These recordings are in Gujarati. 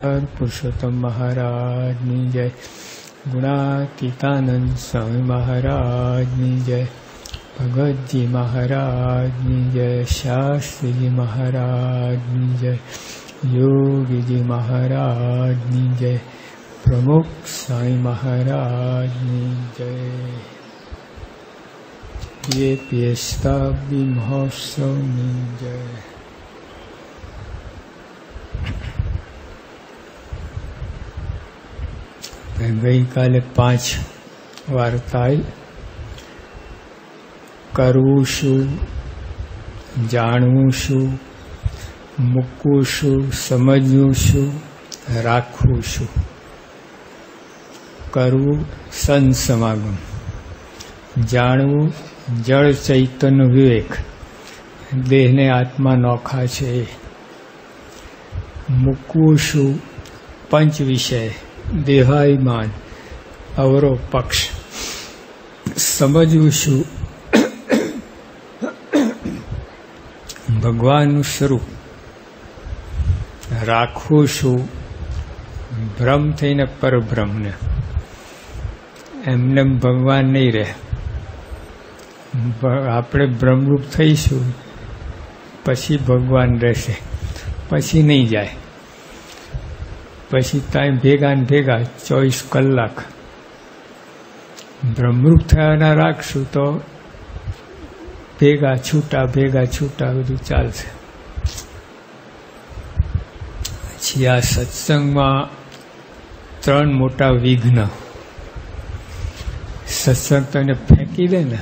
પુરુષોત્તમ મહારાજની જય. ગુણાતીતાનંદ સ્વામી મહારાજની જય. ભગતજી મહારાજની જય. શાસ્ત્રીજી મહારાજની જય. યોગીજી મહારાજની જય. પ્રમુખ સ્વામી મહારાજની જય. ये पियस्ताब्दी महोत्सवની જય. ગઈકાલે 5 વાર્તા કરવું શું, જાણવું શું, મૂકવું શું, સમજવું શું, રાખવું શું. કરવું સંત સમાગમ, જાણવું જળ ચૈતન્ય વિવેક, દેહને આત્મા નોખા છે. મૂકવું શું, પંચ વિષય, દેહાયમાન, અવરો પક્ષ. સમજવું શું, ભગવાનનું સ્વરૂપ. રાખવું શું, ભ્રમ થઈને પરબ્રહ્મને. એમને ભગવાન નહીં રહે. આપણે બ્રહ્મરૂપ થઈશું પછી ભગવાન રહેશે, પછી નહીં જાય. પછી ત્યાં ભેગા ને ભેગા 24 કલાક બ્રહ્મરૂપ થયાના રાખશું તો ભેગા છૂટા બધું ચાલશે. પછી આ સત્સંગમાં 3 મોટા વિઘ્ન. સત્સંગ તો એને ફેંકી દે ને,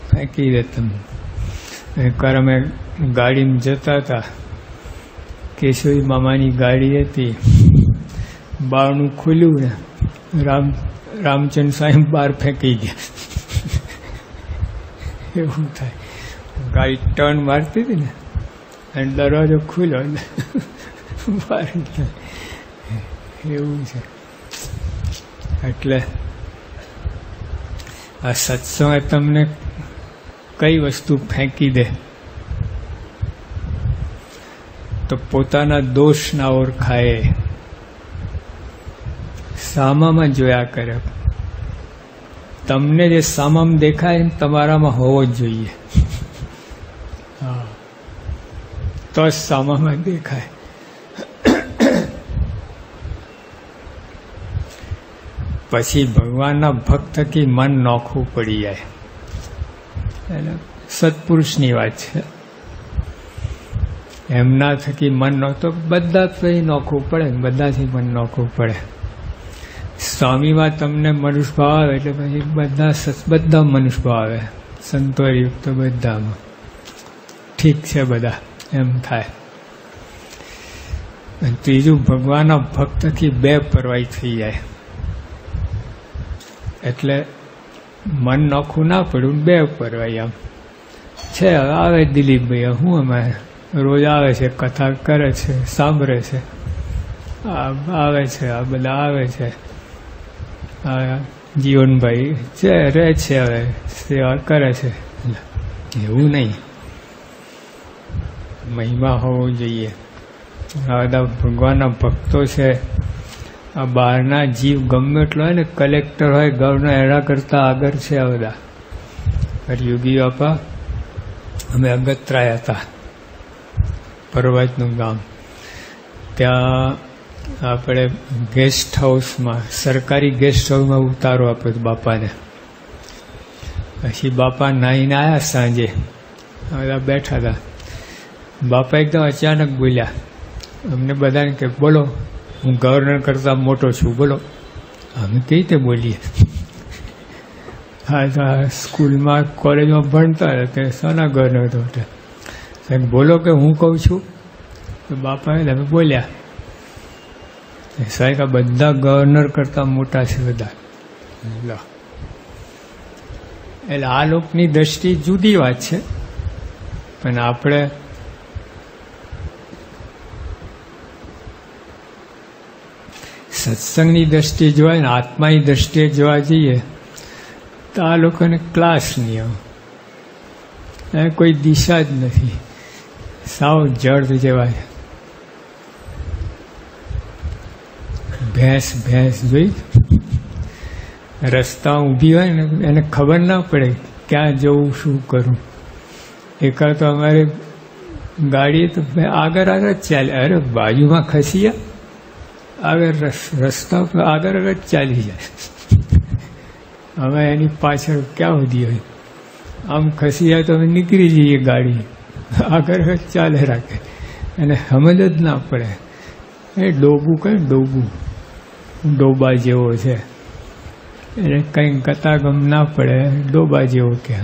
ફેંકી દે. તમે એકવાર અમે ગાડીમાં જતા હતા, કેશોરી મામાની ગાડી હતી, બારણું ખુલ્યું ને રામચંદ્ર સાહેબ બહાર ફેંકી ગયા. એવું થાય. ગાડી ટર્ન મારતી હતી ને અને દરવાજો ખુલ્યો બહાર એવું છે. એટલે આ સત્સંગ તમને કઈ વસ્તુ ફેંકી દે તો પોતાના દોષ ના ઓળખાય, સામામાં જોયા કરે. તમને જે સામામાં દેખાય તમારામાં હોવો જ જોઈએ. હા, તો જ સામામાં દેખાય. પછી ભગવાનના ભક્ત થકી મન નોખવું પડી જાય. એટલે સત્પુરુષની વાત છે. એમના થકી મન નહોતો, બધા તો નોખવું પડે, બધાથી મન નોખવું પડે. સ્વામીમાં તમને મનુષ્ય ભાવ આવે એટલે પછી બધા મનુષ્ય ભાવ આવે. સંતોષયુક્ત બધામાં ઠીક છે બધા, એમ થાય. અને ત્રીજું, ભગવાનના ભક્તથી 2 પરવાઈ થઈ જાય. એટલે મન નોખું ના પડ્યું, 2 પરવાઈ આમ છે. આવે દિલીપભાઈ, હું અમારે રોજ આવે છે, કથા કરે છે, સાંભળે છે, આવે છે, આ બધા આવે છે. જીવનભાઈ છે, રહે છે, હવે સેવા કરે છે. એવું નહીં, મહિમા હોવો જોઈએ. આ બધા ભગવાનના ભક્તો છે. આ બહારના જીવ ગમે એટલો હોય ને, કલેક્ટર હોય, ગવર્નર, એના કરતા આગળ છે આ બધા. યોગી બાપા, અમે અગત્રાયા હતા, પર્વતનું ગામ. ત્યાં આપણે ગેસ્ટ હાઉસમાં, સરકારી ગેસ્ટ હાઉસમાં ઉતારો આપ્યો બાપાને. પછી બાપા નાહીને આવ્યા સાંજે, બધા બેઠા હતા. બાપા એકદમ અચાનક બોલ્યા અમને બધાને કે, બોલો હું ગવર્નર કરતા મોટો છું, બોલો. અમે કઈ રીતે બોલીએ? હા, સ્કૂલમાં કોલેજમાં ભણતા હતા તે શાના ગવર્નર હતો? સાહેબ બોલો કે હું કહું છું. તો બાપા અમે બોલ્યા, સાહેબ આ બધા ગવર્નર કરતા મોટા છે બધા. એટલે આ લોકની દ્રષ્ટિ જુદી વાત છે, પણ આપણે સત્સંગની દ્રષ્ટિએ જોવાય ને આત્માની દ્રષ્ટિએ જોવા જઈએ તો આ લોકોને ક્લાસ નિયમ, કોઈ દિશા જ નથી. સાવ જડ જેવા. ભેંસ જોઈ, રસ્તા ઊભી હોય ને એને ખબર ના પડે ક્યાં જવું શું કરું. એકાદ તો અમારે ગાડી તો આગળ જ ચાલે, અરે બાજુમાં ખસી આગળ રસ્તા પર આગળ જ ચાલી જાય. અમે એની પાછળ ક્યાં સુધી હોય, આમ ખસી જાય તો અમે નીકળી જઈએ, ગાડી આગળ જ ચાલે રાખે. એને સમજ જ ના પડે. એ ડોબું કઈ ડોબા જેવો છે, એને કંઈ ગતાગમ ના પડે, ડોબા જેવો કે.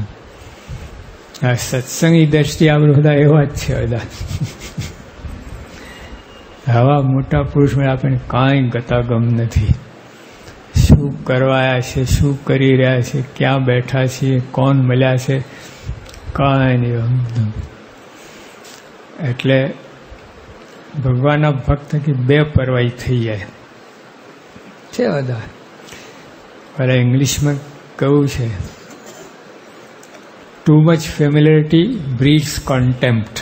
આ સત્સંગની દ્રષ્ટિએ આપણે બધા એવા જ છે બધા. આવા મોટા પુરુષ આપણને કાંઈ ગતાગમ નથી. શું કરવાયા છે, શું કરી રહ્યા છે, ક્યાં બેઠા છીએ, કોણ મળ્યા છે, કાંઈ નહીં. એટલે ભગવાનના ભક્ત કે બે પરવાઈ થઈ જાય છે બધા. પેલા ઇંગ્લિશમાં કહ્યું છે, ટુ મચ ફેમિલિયરિટી બ્રીડ્સ કોન્ટેમ્પ્ટ.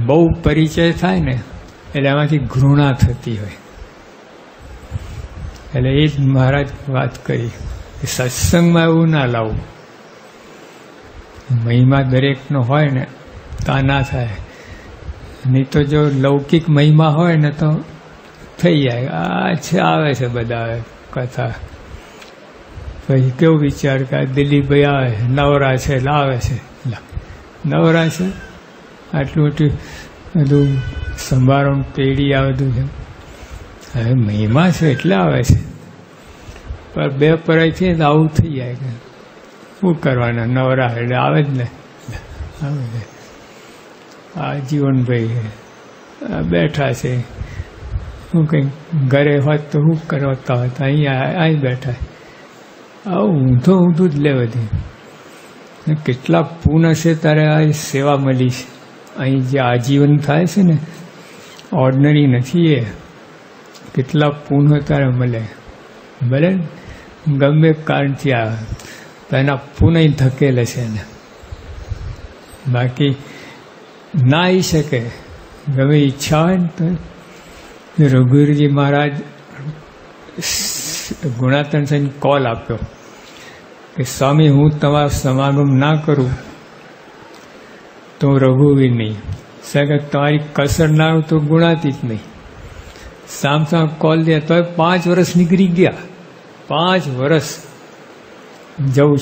બહુ પરિચય થાય ને એટલે એમાંથી ઘૃણા થતી હોય. એટલે એ જ મહારાજ વાત કરી કે સત્સંગમાં એવું ના લાવવું. મહિમા દરેકનો હોય ને તો ના થાય. નહીં તો જો લૌકિક મહિમા હોય ને તો થઈ જાય. આ છે આવે છે બધા કથા. પછી કેવું વિચાર કે દિલીપભાઈ આવે નવરા છે એટલે આવે છે, નવરા છે આટલું મોટું બધું સંભારણ પેઢી આ બધું છે. હવે મહિમા છે એટલે આવે છે, પણ બે પરાયથી તો આવું થઈ જાય કે શું કરવાના, નવરા એટલે આવે જ ને. આવે છે આ જીવનભાઈ બેઠા છે, શું કંઈ ઘરે હોત તો શું કરતા હોત, અહીંયા અહીં બેઠા. આવું ઊંધું જ લે બધી. કેટલા પૂર્ણ છે તારે આ સેવા મળી છે. અહીં જે આજીવન થાય છે ને, ઓર્ડિનરી નથી એ. કેટલા પૂર્ણ તારે મળે, ભલે ગમે કારણથી આવે તો એના પૂર્ણ ધકેલે છે એને. બાકી ના આવી શકે. ગમે ઈચ્છા હોય ને તો રઘુવીરજી મહારાજ ગુણાતન સાહેબ કોલ આપ્યો કે સ્વામી હું તમારો સમાગમ ના કરું તો રઘુવીર નહીં, સાહેબ તમારી કસર ના હોય તો ગુણાતીત નહીં. સામ કોલ દે તો 5 વર્ષ નીકળી ગયા. 5 વર્ષ જઉં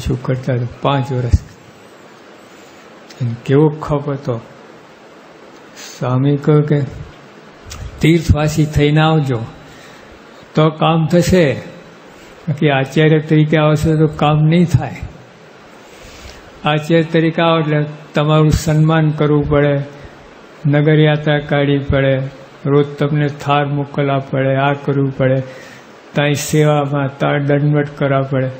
છું કરતા 5 વર્ષ. કેવો ખપ હતો. સ્વામી કહ્યું કે તીર્થવાસી થઈને આવજો તો કામ થશે, બાકી આચાર્ય તરીકે આવશે તો કામ નહીં થાય. આચાર્ય તરીકે આવો એટલે તમારું સન્માન કરવું પડે, નગરયાત્રા કાઢવી પડે, રોજ તમને થાર મોકલવા પડે, આ કરવું પડે, ત્યાં સેવામાં ત્યાં દંડવટ કરવા પડે.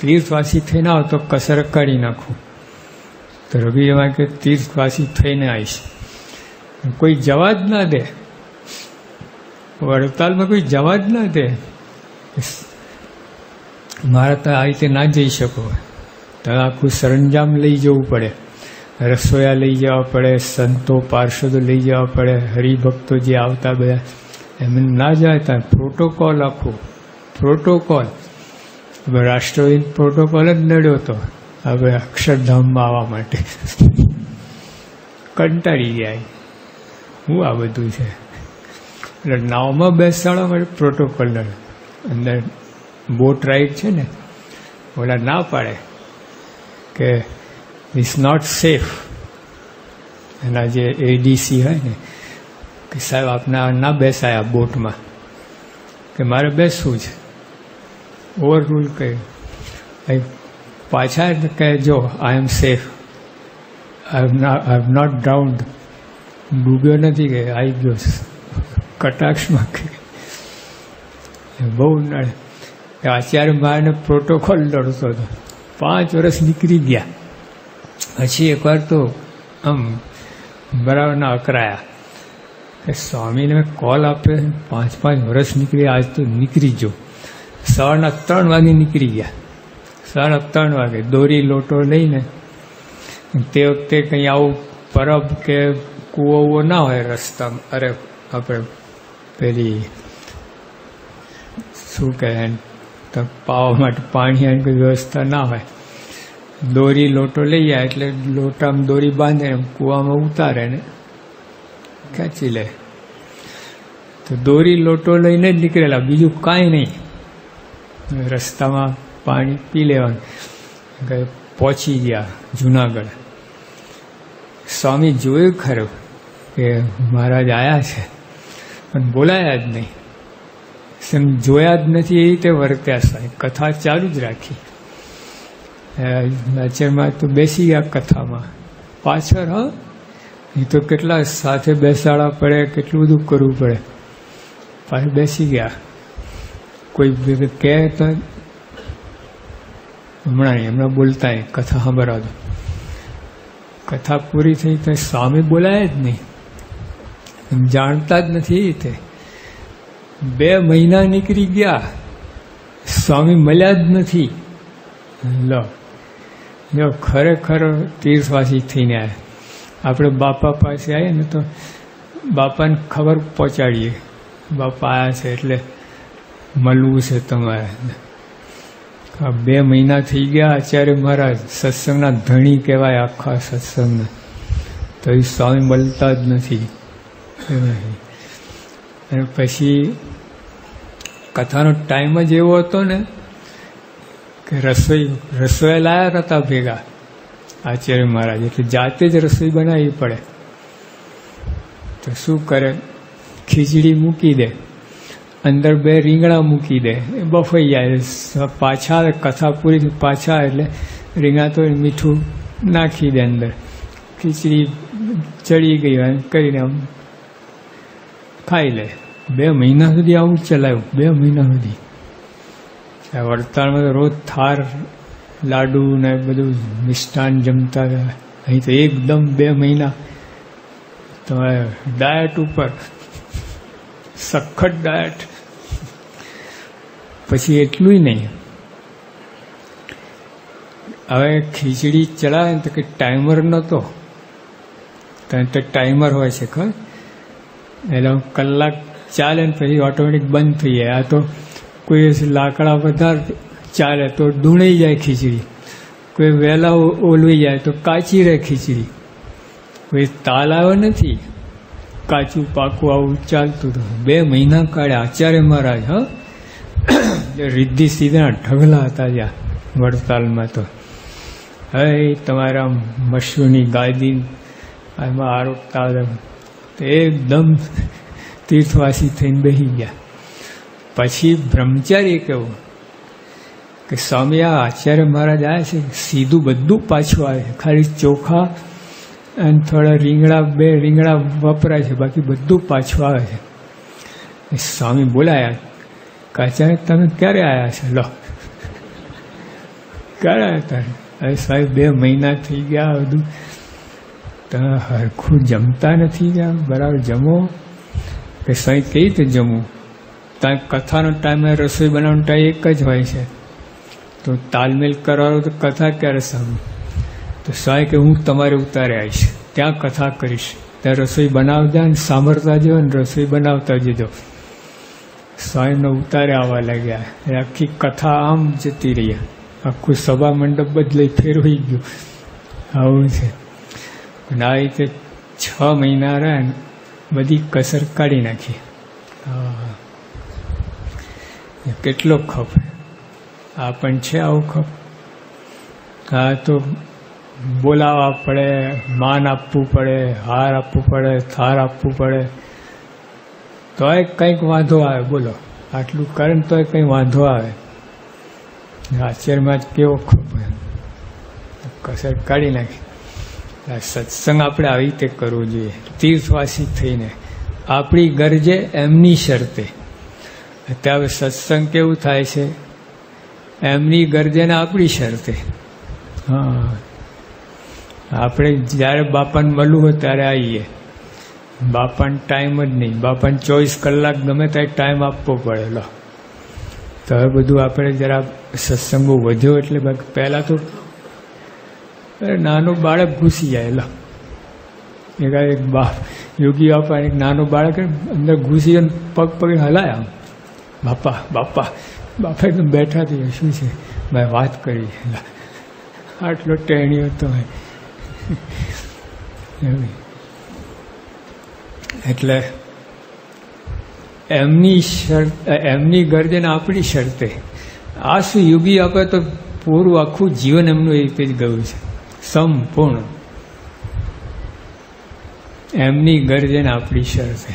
તીર્થવાસી થઈને આવો તો કસર કાઢી નાખું. તો રવિમાં કે તીર્થવાસી થઈને આવીશ. કોઈ જવા જ ના દે, વડતાલમાં કોઈ જવા જ ના દે. મારે તો આ રીતે ના જઈ શકો, તો આખું સરંજામ લઈ જવું પડે, રસોયા લઈ જવા પડે, સંતો પાર્ષદો લઈ જવા પડે, હરિભક્તો જે આવતા બધા એમને ના જાય. ત્યાં પ્રોટોકોલ, આખું પ્રોટોકોલ. રાષ્ટ્રહિત પ્રોટોકોલ જ નડ્યો હતો હવે અક્ષરધામમાં આવવા માટે. કંટાળી ગયા હું આ બધું છે. એટલે નાવમાં બેસાડવા માટે પ્રોટોકોલ નડે. અંદર બોટ રાઈડ છે ને, ઓલા ના પાડે કે ઇટ્સ નોટ સેફ. એના જે એડીસી હોય ને કે સાહેબ આપને ના બેસાય આ બોટમાં, કે મારે બેસવું છે. ઓવર રૂલ કર્યું. પાછા કહે જો આઈ એમ સેફ, આઈ હેવ નોટ ડ્રાઉન્ડ. ડૂબ્યો નથી કે આવી ગયો કટાક્ષમાં. બહુ નડે. આચાર્ય મારને પ્રોટોકોલ લડતો હતો. 5 વર્ષ નીકળી ગયા. પછી એકવાર તો આમ બરાબરના અકરાયા કે સ્વામીને મેં કોલ આપ્યો, 5 વર્ષ નીકળી, આજ તો નીકળી જો. સવારના 3 વાગે નીકળી ગયા. 3:30 વાગે દોરી લોટો લઈને તે વખતે કંઈ આવું પરબ કે કૂવો ના હોય રસ્તામાં. અરે આપણે પેલી શું કહે પાવા માટે પાણી કોઈ વ્યવસ્થા ના હોય. દોરી લોટો લઈ જાય એટલે લોટામાં દોરી બાંધે કૂવામાં ઉતારે ને ખેંચી લે. તો દોરી લોટો લઈને જ નીકળેલા, બીજું કાંઈ નહીં. રસ્તામાં પાણી પી લેવાનું. પહોંચી ગયા જુનાગઢ. સ્વામી જોયું ખરું કે મહારાજ આવ્યા છે પણ બોલાયા જ નહીં. જોયા જ નથી એ રીતે વર્ત્યા. સાહેબ કથા ચાલુ જ રાખી. લાચરમાં તો બેસી ગયા કથામાં. પાછળ એ તો કેટલા સાથે બેસાડવા પડે, કેટલું બધું કરવું પડે. પાછળ બેસી ગયા. કોઈ કહે તો હમણાં બોલતા કથા સાંભળવા દો. કથા પૂરી થઈ તો સ્વામી બોલાય જ નહીં. જાણતા જ નથી એ રીતે. 2 મહિના નીકળી ગયા, સ્વામી મળ્યા જ નથી. લો ખરેખર તીર્થવાસી થઈને આવ્યા. આપણે બાપા પાસે આવીએ ને તો બાપાને ખબર પહોંચાડીએ બાપા આવ્યા છે એટલે મળવું છે તમારે. 2 મહિના થઈ ગયા. આચાર્ય મહારાજ સત્સંગના ધણી કહેવાય આખા સત્સંગના. તો એ સ્વામી મળતા જ નથી. અને પછી કથાનો ટાઈમ જ એવો હતો ને કે રસોઈ લાયા હતા ભેગા આચાર્ય મહારાજ. એટલે જાતે જ રસોઈ બનાવવી પડે. તો શું કરે, ખીચડી મૂકી દે, અંદર 2 રીંગણા મૂકી દે, બફાઈ જાય. પાછા કથા પૂરી પાછા એટલે રીંગણા તો મીઠું નાખી દે અંદર. ખીચડી ચડી ગઈ હોય કરીને આમ ખાઈ લે. 2 મહિના સુધી આવું ચલાવ્યું. 2 મહિના સુધી. વડતાલમાં તો રોજ થાર લાડુ ને બધું મિષ્ટાન જમતા હતા. અહીં તો એકદમ 2 મહિના તમારે ડાયટ ઉપર, સખત ડાયટ. પછી એટલું નહીં, હવે ખીચડી ચડાવે ને તો કે ટાઈમર નહોતો. તો ટાઈમર હોય છે ખબર, એટલે કલાક ચાલે ને પછી ઓટોમેટિક બંધ થઈ જાય. આ તો કોઈ લાકડા વધારે ચાલે તો ધૂણાઈ જાય ખીચડી, કોઈ વહેલા ઓલવી જાય તો કાચી રહે ખીચડી. કોઈ તાલ આવ્યો નથી, કાચું પાકું આવું ચાલતું હતું. 2 મહિના કાઢ્યા આચાર્ય મહારાજ. રિદ્ધિ સીધા ઢગલા હતા ત્યાં વડતાલમાં. તો હવે તમારા મશરૂની ગાદી એમાં આરોપતા એકદમ તીર્થવાસી થઈને બેસી ગયા. પછી બ્રહ્મચારી કેવું કે સ્વામી આ આચાર્ય મહારાજ આવ્યા છે, સીધું બધું પાછું આવે છે, ખાલી ચોખા અને થોડા રીંગણા 2 રીંગણા વપરાય છે, બાકી બધું પાછું આવે છે. સ્વામી બોલાયા કે આચાર્ય તમે ક્યારે આવ્યા છે? લો ક્યારે આવ્યા તારે? હવે સાહેબ 2 મહિના થઈ ગયા, બધું તમે હરખું જમતા નથી ગયા, બરાબર જમો. કે સાહેબ કઈ રીતે જમવું? ત્યાં કથાનો ટાઈમ, રસોઈ બનાવવાનો ટાઈમ એક જ હોય છે. તો તાલમેલ કરવાનો તો કથા ક્યારે સાંભળું? તો સાહેબ કે હું તમારે ઉતારે આવીશ, ત્યાં કથા કરીશ, ત્યાં રસોઈ બનાવતા ને સાંભળતા જજો ને રસોઈ બનાવતા જજો. સ્વામીનો ઉતારે આવવા લાગ્યા. આખી કથા આમ જતી રહ્યા, આખું સભા મંડપ બદલાઈ ફેરવાઈ ગયું. આવું છે. અને આ રીતે 6 મહિના રહ્યા ને બધી કસર કાઢી નાખી. કેટલો ખપ! આ પણ છે આવું ખપ. આ તો બોલાવવા પડે, માન આપવું પડે, હાર આપવું પડે, થાર આપવું પડે, તોય કંઈક વાંધો આવે. બોલો, આટલું કરે ને તોય કંઈ વાંધો આવે. આશ્ચર્યમાં જ કેવો ખપ! કસર કાઢી નાખી. સત્સંગ આપણે આવી રીતે કરવો જોઈએ, તીર્થવાસી થઈને, આપણી ગરજે એમની શરતે. અત્યારે સત્સંગ કેવું થાય છે, એમની ગરજે ને આપણી શરતે. હા, આપણે જ્યારે બાપાને મળવું હોય ત્યારે આવીએ. બાપાને ટાઈમ જ નહીં, બાપાને 24 કલાક ગમે ત્યારે ટાઈમ આપવો પડે. લો તો હવે બધું આપણે જરા સત્સંગો વધ્યો એટલે પહેલાં તો નાનું બાળક ઘૂસી જાય. એક બાપ યોગી બાપા એક નાનું બાળક અંદર ઘૂસી જાય, પગ પગ હલાયા, બાપા બાપા બાપા એકદમ બેઠા થઈ. શું છે? મેં વાત કરી. આટલો ટેણી હતો. એટલે એમની શરત, એમની ગરજન આપણી શરતે. આ શું યોગી આપે તો પૂરું આખું જીવન એમનું એ રીતે જ ગયું છે સંપૂર્ણ. એમની ગરજન આપણી શરતે.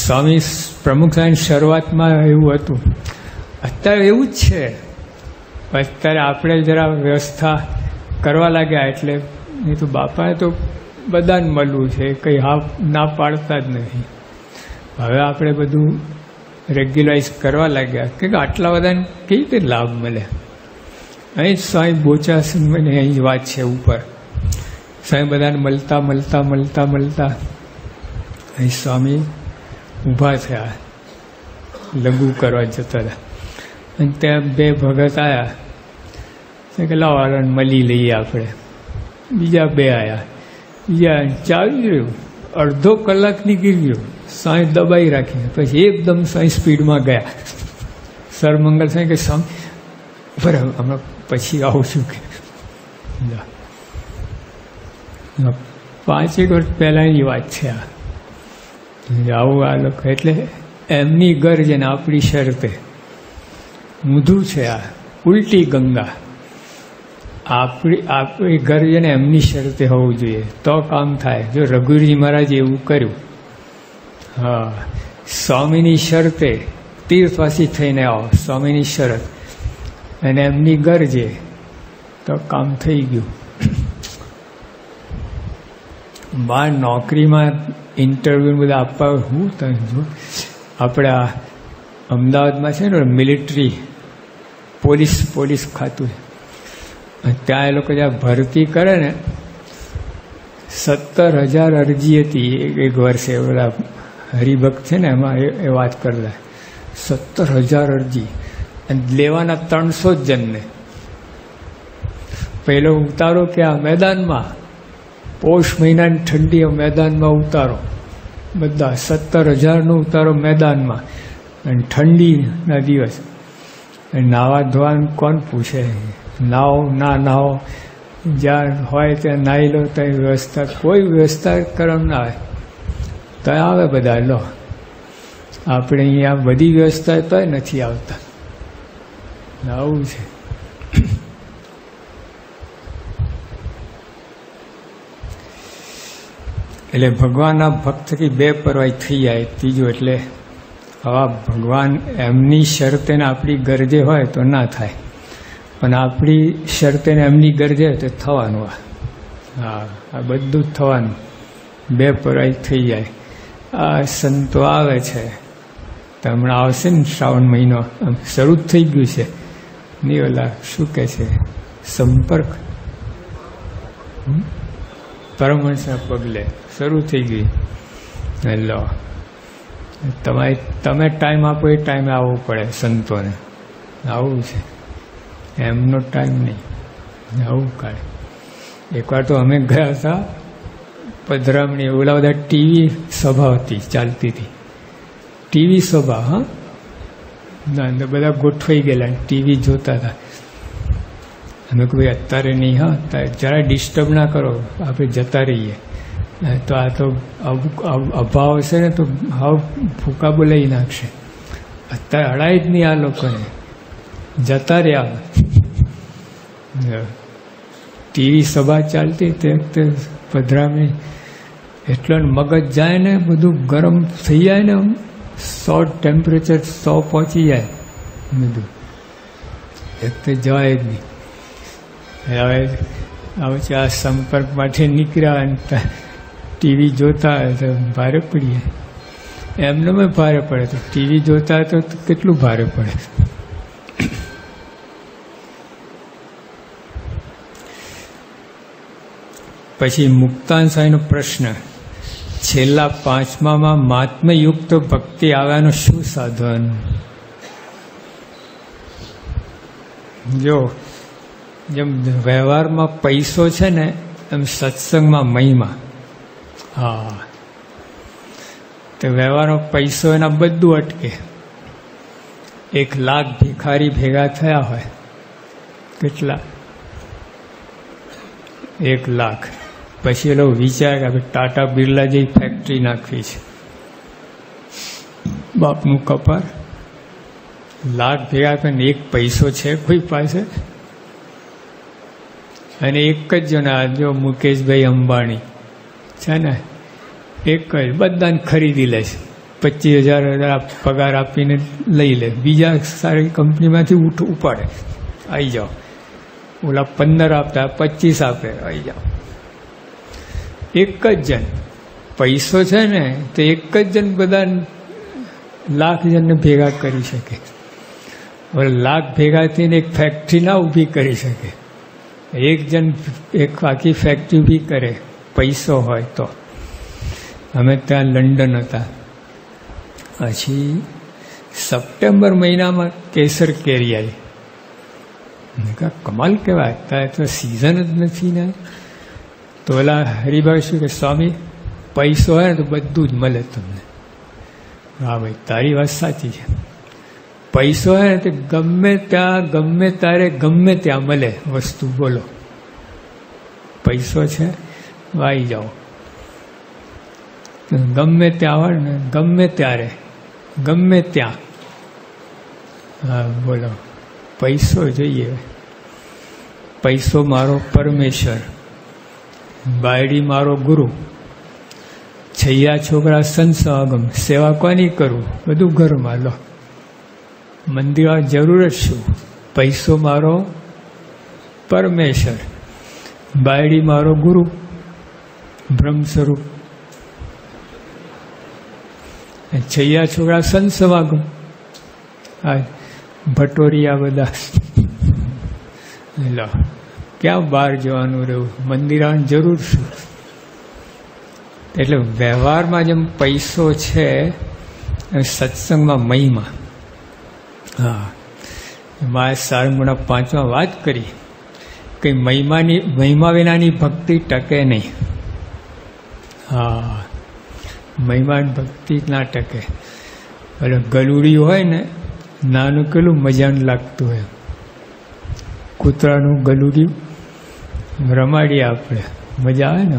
સ્વામી પ્રમુખ સાહેબ શરૂઆતમાં એવું હતું, અત્યારે એવું જ છે. અત્યારે આપણે જરા વ્યવસ્થા કરવા લાગ્યા એટલે, નહીં તો બાપાએ તો બધાને મળવું છે, કંઈ હા ના પાડતા જ નથી. હવે આપણે બધું રેગ્યુલાઇઝ કરવા લાગ્યા કે આટલા બધાને કેવી રીતે લાભ મળે. અહીં જ સ્વામી બોચાસન અહીં જ વાત છે ઉપર. સ્વામી બધાને મળતા મળતા મળતા મળતા અહીં સ્વામી ઊભા થયા, લઘુ કરવા જતા હતા. અને ત્યાં બે ભગત આવ્યા કે લાવો આને મળી લઈએ આપણે. બીજા બે આવ્યા, બીજા ચાલી રહ્યું, અડધો કલાક નીકળી ગયો. સ્વામી દબાઈ રાખી, પછી એકદમ સ્વામી સ્પીડમાં ગયા. સરમંગલ સાહેબ કે સ્વામી બરાબર હમણાં પછી આવું છું કે 5 વર્ષ પહેલાંની વાત છે આ. આવું આ લોકો એટલે એમની ગરજ અને આપણી શરતે. ઊંધું છે આ, ઉલટી ગંગા. આપણી ગરજ અને એમની શરતે હોવું જોઈએ તો કામ થાય. જો રઘુવીરજી મહારાજે એવું કર્યું. હા, સ્વામીની શરતે તીર્થવાસી થઈને આવો, સ્વામીની શરત અને એમની ગરજે તો કામ થઈ ગયું. બહાર નોકરીમાં ઇન્ટરવ્યુ બધા આપવા હું તમે જો આપણે આ અમદાવાદમાં છે ને મિલિટરી પોલીસ ખાતું, ત્યાં એ લોકો જ્યાં ભરતી કરે ને 17,000 અરજી હતી એક વર્ષે. બધા હરિભક્ત છે ને એમાં એ વાત કરતા 17,000 અરજી અને લેવાના 300 જણને. પહેલો ઉતારો કે આ મેદાનમાં પોષ મહિનાની ઠંડી મેદાનમાં ઉતારો, બધા 17,000નો ઉતારો મેદાનમાં અને ઠંડીના દિવસ. નાવા ધોવાનું કોણ પૂછે? નાવો ના નાવો, જ્યાં હોય ત્યાં નાહી લો. ત્યાં વ્યવસ્થા કોઈ વ્યવસ્થા કરવા ના આવે તો આવે બધા. લો આપણે અહીંયા બધી વ્યવસ્થા તોય નથી આવતા. આવું છે. એટલે ભગવાનના ભક્તથી બે પરવાઈ થઈ જાય. ત્રીજું એટલે આવા ભગવાન એમની શરતે ને આપણી ગરજે હોય તો ના થાય, પણ આપણી શરતે ને એમની ગરજે તો થવાનું. હા, આ બધું જ થવાનું. બે પરવાઈ થઈ જાય. આ સંતો આવે છે તો હમણાં આવશે ને શ્રાવણ મહિનો શરૂ જ થઈ ગયું છે. નહીં ઓલા શું કહે છે સંપર્ક પરમહંસના પગલે શરૂ થઈ ગઈ. લો તમે ટાઈમ આપો એ ટાઈમે આવવું પડે સંતોને. આવું છે, એમનો ટાઈમ નહીં. આવું કાઢે. એકવાર તો અમે ગયા હતા પધરામણી, ઓલા બધા ટીવી સભા હતી ચાલતી હતી. ટીવી સભા, હા ના બધા ગોઠવાઈ ગયેલા ટીવી જોતા હતા. અમે કહ્યું ભાઈ અત્યારે નહીં, હા જરા ડિસ્ટર્બ ના કરો, આપણે જતા રહીએ. તો આ તો અભાવ હશે ને તો હાવ ફૂકા બોલાવી નાખશે. અત્યારે અડાય જ નહીં આ લોકોને, જતા રહ્યા. ટીવી સભા ચાલતી તે વખતે પધરામણી, એટલો મગજ જાય ને બધું ગરમ થઈ જાય ને, 100 ટેમ્પરેચર 100 પહોંચી જાય બધું. એક તો જવાય જ નહીં. હવે આ સંપર્કમાંથી નીકળ્યા અને ટીવી જોતા હોય તો ભારે પડીએ. એમને ભારે પડે તો ટીવી જોતા હોય તો કેટલું ભારે પડે. પછી મુક્તાન સ્વામીનો પ્રશ્ન, છેલ્લા 5માં મહાત્મયુક્ત ભક્તિ આવ્યાનું શું સાધન? જો જેમ વ્યવહારમાં પૈસો છે ને એમ સત્સંગમાં મહિમા. હા, તો વ્યવહારનો પૈસો એના બધું અટકે. 1 લાખ ભિખારી ભેગા થયા હોય, કેટલા? 1 લાખ. પછી એ લોકો વિચાર કે ટાટા બિરલા જેવી ફેક્ટરી નાખવી છે, બાપનું કપાર. લાખ ભેગા કરીને 1 પૈસો છે કોઈ પાસે? અને એક જ જણા, જો મુકેશભાઈ અંબાણી છે ને, એક જ બધાને ખરીદી લે છે. 25,000 પગાર આપીને લઈ લે, બીજા સારી કંપનીમાંથી ઉપાડે, આવી જાઓ. ઓલા 15 આપતા 25 આપે, આવી જાઓ. એક જ જણ. પૈસો છે ને તો એક જ જણ બધા લાખ જણને ભેગા કરી શકે. હવે લાખ ભેગા થઈને એક ફેક્ટરી ના ઊભી કરી શકે. એક જણ એક આખી ફેક્ટરી ઊભી કરે, પૈસો હોય તો. અમે ત્યાં લંડન હતા, પછી સપ્ટેમ્બર મહિનામાં કેસર કેરી આવી. કમાલ કહેવાય, ત્યાં તો સિઝન જ નથી ને. તો ઓલા હરિભાઈ શું કે, સ્વામી પૈસો હોય ને તો બધું જ મળે તમને. હા ભાઈ, તારી વાત સાચી છે. પૈસો હોય ને તો ગમે ત્યાં, ગમે ત્યારે, ગમે ત્યાં મળે વસ્તુ. બોલો, પૈસો છે, આવી જાઓ. ગમે ત્યાં હોય ને, ગમે ત્યારે, ગમે ત્યાં. હા બોલો, પૈસો જોઈએ. પૈસો મારો પરમેશ્વર, બાયડી મારો ગુરુ, છૈયા છોકરા સંત સમાગમ, સેવા કોની કરું? બધું ઘરમાં લો. મંદિર જરૂર જ શું? પૈસો મારો પરમેશ્વર, બાયડી મારો ગુરુ, બ્રહ્મ સ્વરૂપ, છૈયા છોકરા સંત સમાગમ. આ ભટોરિયા બધા લો. ક્યાં બહાર જવાનું રહ્યું? મંદિર આવવાની જરૂર શું? એટલે વ્યવહારમાં જેમ પૈસો છે, સત્સંગમાં મહિમા. હા, મારે સારંગપુરના 5માં વાત કરી કે મહિમા વિનાની ભક્તિ ટકે નહીં. હા, મહિમાની ભક્તિ ના ટકે. એટલે ગલુડિયું હોય ને, નાનું કેટલું મજાનું લાગતું હોય. કૂતરાનું ગલુડિયું રમાડીએ આપણે, મજા આવે ને.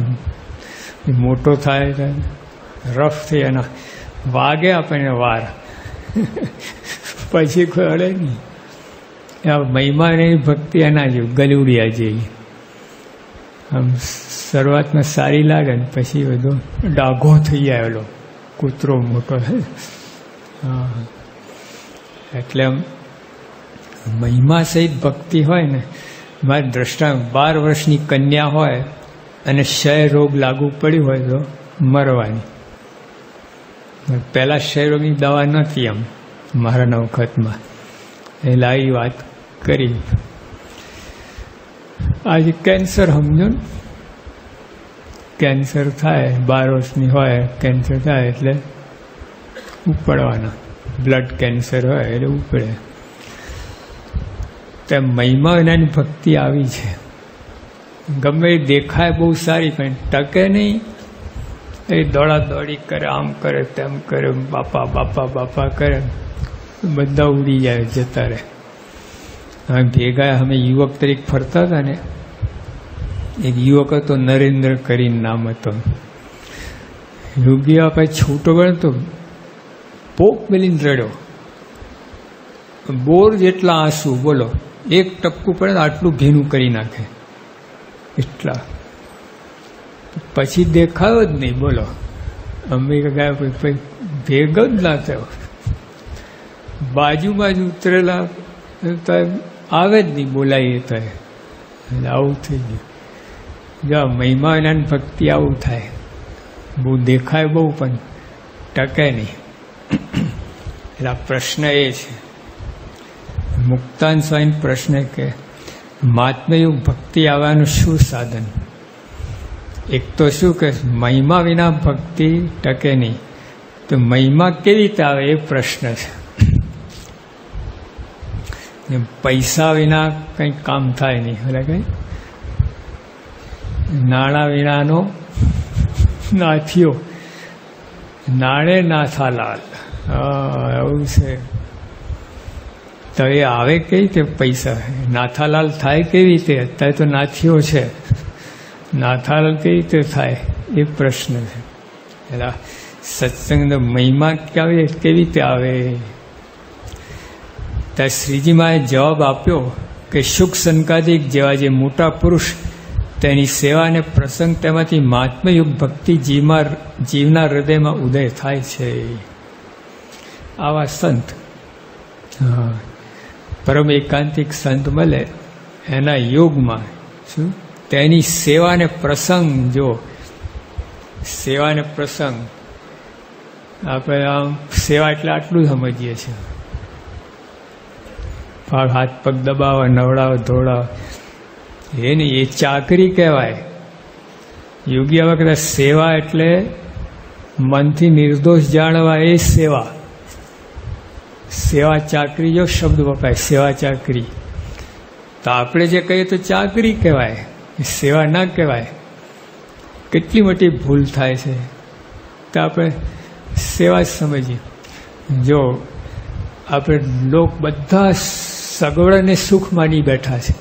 મોટો થાય, રફ થઈ, એના વાગે આપણને વાર, પછી કોઈ અડે નહીં. મહિમાની ભક્તિ એના જેવું, ગલુડિયા જેવી. આમ શરૂઆતમાં સારી લાગે ને પછી બધો ડાઘો થઈ આવેલો કૂતરો મોટો. હા, એટલે આમ મહિમા સહિત ભક્તિ હોય ને. મારી દ્રષ્ટાંત, 12 વર્ષની કન્યા હોય અને ક્ષય રોગ લાગુ પડ્યું હોય તો મરવાની. પહેલાં ક્ષય રોગની દવા નથી આમ મારાના વખતમાં, એટલે આવી વાત કરી. આજે કેન્સર સમજો ને, કેન્સર થાય, 12 વર્ષની હોય, કેન્સર થાય એટલે ઉપડવાના. બ્લડ કેન્સર હોય એટલે ઉપડે. તેમ મહિમા વિનાની ભક્તિ આવી છે. ગમે એ દેખાય બહુ સારી, પણ ટકે નહીં. એ દોડાદોડી કરે, આમ કરે, તેમ કરે, બાપા બાપા બાપા કરે, બધા ઉડી જાય, જતા રહે. અમે ભેગા, અમે યુવક તરીકે ફરતા હતા ને, એક યુવક હતો, નરેન્દ્ર કરીને નામ હતો. યોગી આપણે છૂટો ગયો તો પોક મેલીને રડ્યો. બોર જેટલા આંસુ, બોલો. એક ટપકું પડે તો આટલું ભીનું કરી નાખે, એટલા. પછી દેખાયો જ નહીં, બોલો. અમે ગયા પછી ભેગો જ ના થયો. બાજુમાં જ ઉતરેલા તો આવે જ નહીં, બોલાઈએ તો. એટલે આવું થઈ ગયું. જો મહિમા વિનાની ભક્તિ આવું થાય. બહુ દેખાય બહુ, પણ ટકે નહીં. એટલે આ પ્રશ્ન એ છે. મુક્તાન સ્વામી પ્રશ્ન કે મહાત્મયુગ ભક્તિ આવવાનું શું સાધન? એક તો શું કે મહિમા વિના ભક્તિ ટકે નહીં, તો મહિમા કેવી રીતે આવે એ પ્રશ્ન છે. પૈસા વિના કંઈ કામ થાય નહીં. એટલે કંઈ નાણાં વિનાનો નાથિયો, નાણે નાથાલાલ. એવું છે. તો એ આવે કઈ રીતે પૈસા? નાથાલાલ થાય કેવી રીતે? અત્યારે તો નાથીઓ છે, નાથાલાલ કેવી રીતે થાય એ પ્રશ્ન છે. એટલે સત્સંગનો મહિમા કેવી રીતે આવે? ત્યાં શ્રીજીમાએ જવાબ આપ્યો કે શુક સંકાદિક જેવા જે મોટા પુરુષ તેની સેવા અને પ્રસંગ તેમાંથી મહાત્મયુગ ભક્તિ જીવના હૃદયમાં ઉદય થાય છે. આવા સંત, હા, પરમ એકાંતિક સંત મળે એના યોગમાં શું તેની સેવા અને પ્રસંગ. જો સેવા અને પ્રસંગ, આપણે આમ સેવા એટલે આટલું સમજીએ છીએ, હાથ પગ દબાવો, નવડાવો, ધોડાવો, એ નહીં, એ ચાકરી કહેવાય. યોગી આવા કદાચ સેવા એટલે મનથી નિર્દોષ જાણવા, એ સેવા. સેવા ચાકરી જો શબ્દ વપરાય, સેવા ચાકરી, તો આપણે જે કહીએ તો ચાકરી કહેવાય, સેવા ના કહેવાય. કેટલી મોટી ભૂલ થાય છે. તો આપણે સેવા જ સમજીએ. જો આપણે બધા સગવડને સુખ માની બેઠા છે,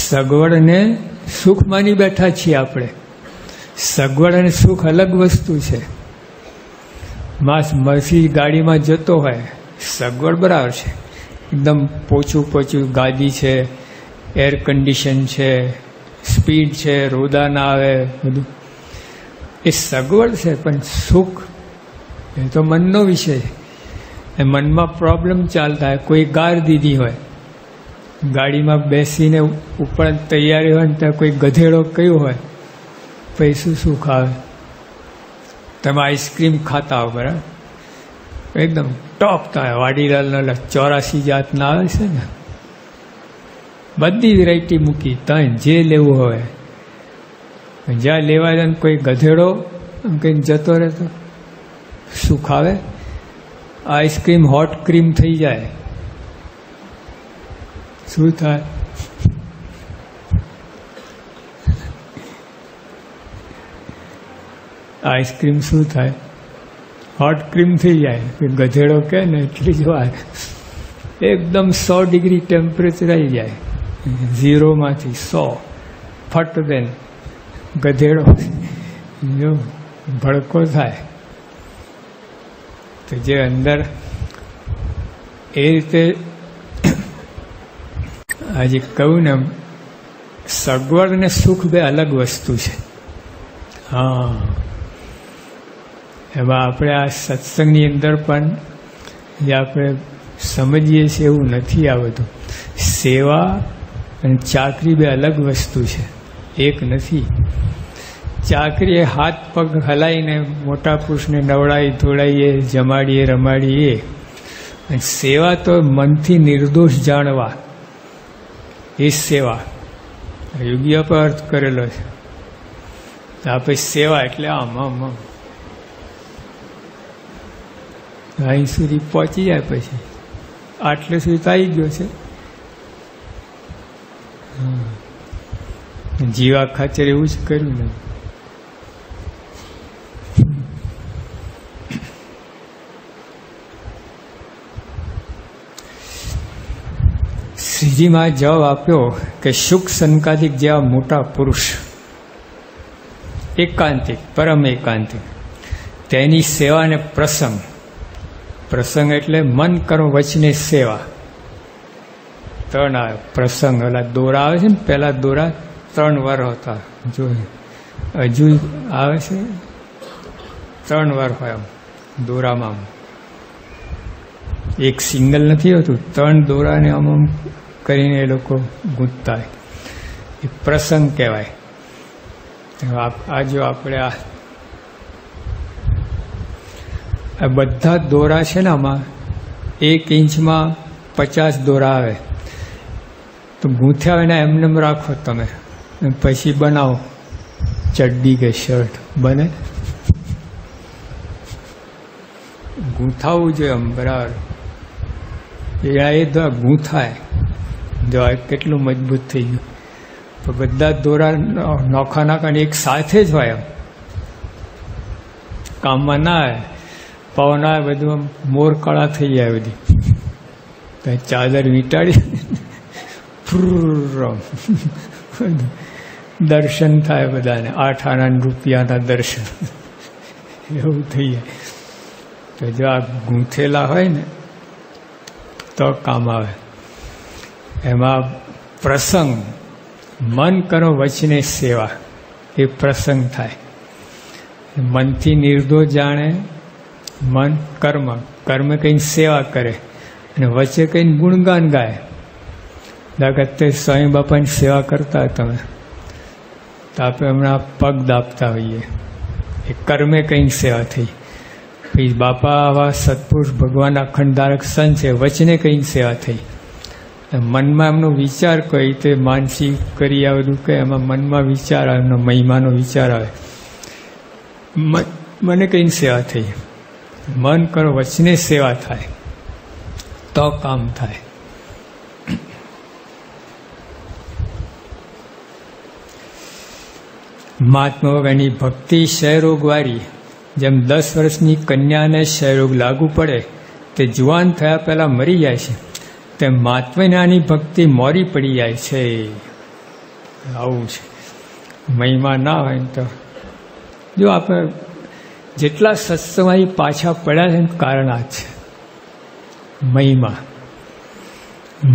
સગવડને સુખ માની બેઠા છીએ આપણે. સગવડ અને સુખ અલગ વસ્તુ છે. મસી ગાડીમાં જતો હોય, સગવડ બરાબર છે, એકદમ પોચું ગાદી છે, એર કન્ડિશન છે, સ્પીડ છે, રોદા ના આવે, બધું એ સગવડ છે. પણ સુખ એ તો મનનો વિષય છે. એ મનમાં પ્રોબ્લેમ ચાલતા હોય, કોઈ ગાર દીધી હોય, ગાડીમાં બેસીને ઉપર તૈયારી હોય ને ત્યાં કોઈ ગધેડો કયું હોય, પૈસું સુખ આવે. તમે આઈસ્ક્રીમ ખાતા હો, બરાબર, એકદમ ટોપ થાય. વાડીલાલનો 84 જાતના આવે છે ને, બધી વેરાયટી મૂકી, ત્યાં જે લેવું હોય જ્યાં લેવા જાય. કોઈ ગધેડો કંઈ જતો રહે તો સુખ આવે. આઈસ્ક્રીમ હોટ ક્રીમ થઈ જાય, શું થાય? આઈસ્ક્રીમ શું થાય? હોટ ક્રીમ થઈ જાય. ગધેડો કહે ને એટલી જ વાર, એકદમ 100 ડિગ્રી ટેમ્પરેચર આવી જાય, 0માંથી 100 ફટ દેન ગધેડો જો ભડકો થાય. તો જે અંદર એ રીતે આજે કહું ને, સગવડ અને સુખ બે અલગ વસ્તુ છે. હા, એમાં આપણે આ સત્સંગની અંદર પણ જે આપણે સમજીએ છીએ એવું નથી. આ બધું સેવા અને ચાકરી બે અલગ વસ્તુ છે, એક નથી. ચાકરી એ હાથ પગ હલાવીને મોટા પુરુષને નવડાવી ધોડાવીએ, જમાડીએ, રમાડીએ. અને સેવા તો મનથી નિર્દોષ જાણવા, એ સેવા. યોગીઓ પર અર્થ કરેલો છે. આપણે સેવા એટલે આમ આમ આમ અહીં સુધી પહોંચી જાય, પછી આટલે સુધી તો આવી ગયો છે. જીવા ખાચર એવું જ કર્યું ને. શ્રીજીમાં જવાબ આપ્યો કે શુક સંકાદિક જેવા મોટા પુરુષ, એકાંતિક, પરમ એકાંતિક, તેની સેવા અને પ્રસંગ. પ્રસંગ એટલે મન કર્મ વચને સેવા. 3 આવે પ્રસંગ. ઓલા દોરા આવે છે ને, પહેલા દોરા 3 વાર હતા, જો હજુ આવે છે 3 વાર હોય દોરામાં. એક સિંગલ નથી હોતું, 3 દોરાને આમ આમ કરીને એ લોકો ગૂંથતા હોય, એ પ્રસંગ કહેવાય. આ જો આપણે આ બધા દોરા છે ને, આમાં 1 ઇંચમાં 50 દોરા આવે. તો ગૂંથ્યા વિના એમને રાખો તમે, પછી બનાવો ચડ્ડી કે શર્ટ, બને? ગૂંથાવવું જોઈએ આમ બરાબર. એ ગૂંથાય. જો આ કેટલું મજબૂત થઈ ગયું. તો બધા દોરા નોખા નાખા એક સાથે જ હોય. કામમાં ના આવે, પવન આવે બધું મોર કળા થઈ જાય બધી. તો ચાદર વીંટાડી દર્શન થાય બધાને. 8 આના રૂપિયાના દર્શન એવું થઈ જાય. તો જો આ ગૂંથેલા હોય ને તો કામ આવે. એમાં પ્રસંગ, મન કરો વચને સેવા, એ પ્રસંગ થાય. મનથી નિર્દોષ જાણે, મન કર્મ કઈ સેવા કરે, અને વચ્ચે કઈ ગુણગાન ગાય. દાખલા સ્વામી બાપાની સેવા કરતા તમે તો આપણે હમણાં પગ દાબતા હોઈએ, એ કર્મે કઈ સેવા થઈ. પછી બાપા આવા સત્પુરુષ ભગવાન અખંડધારક સંત છે, વચને કઈ સેવા થઈ. મનમાં એમનો વિચાર કઈ તે માનસિક કરી આ બધું કહે, એમાં મનમાં વિચાર આવે, એમનો મહિમાનો વિચાર આવે, મને કઈ સેવા થઈ. મન કરો વચને સેવા થાય તો કામ થાય. મહાત્મા વગરની ભક્તિ ક્ષયરોગવાળી. જેમ 10 વર્ષની કન્યાને ક્ષયરોગ લાગુ પડે તે જુવાન થયા પહેલાં મરી જાય છે, તેમ મહાત્માની ભક્તિ મોરી પડી જાય છે. આવું છે. મહિમા ના હોય તો જો આપણે જેટલા સત્સંગમાં પાછા પડ્યા છે એનું કારણ આ છે.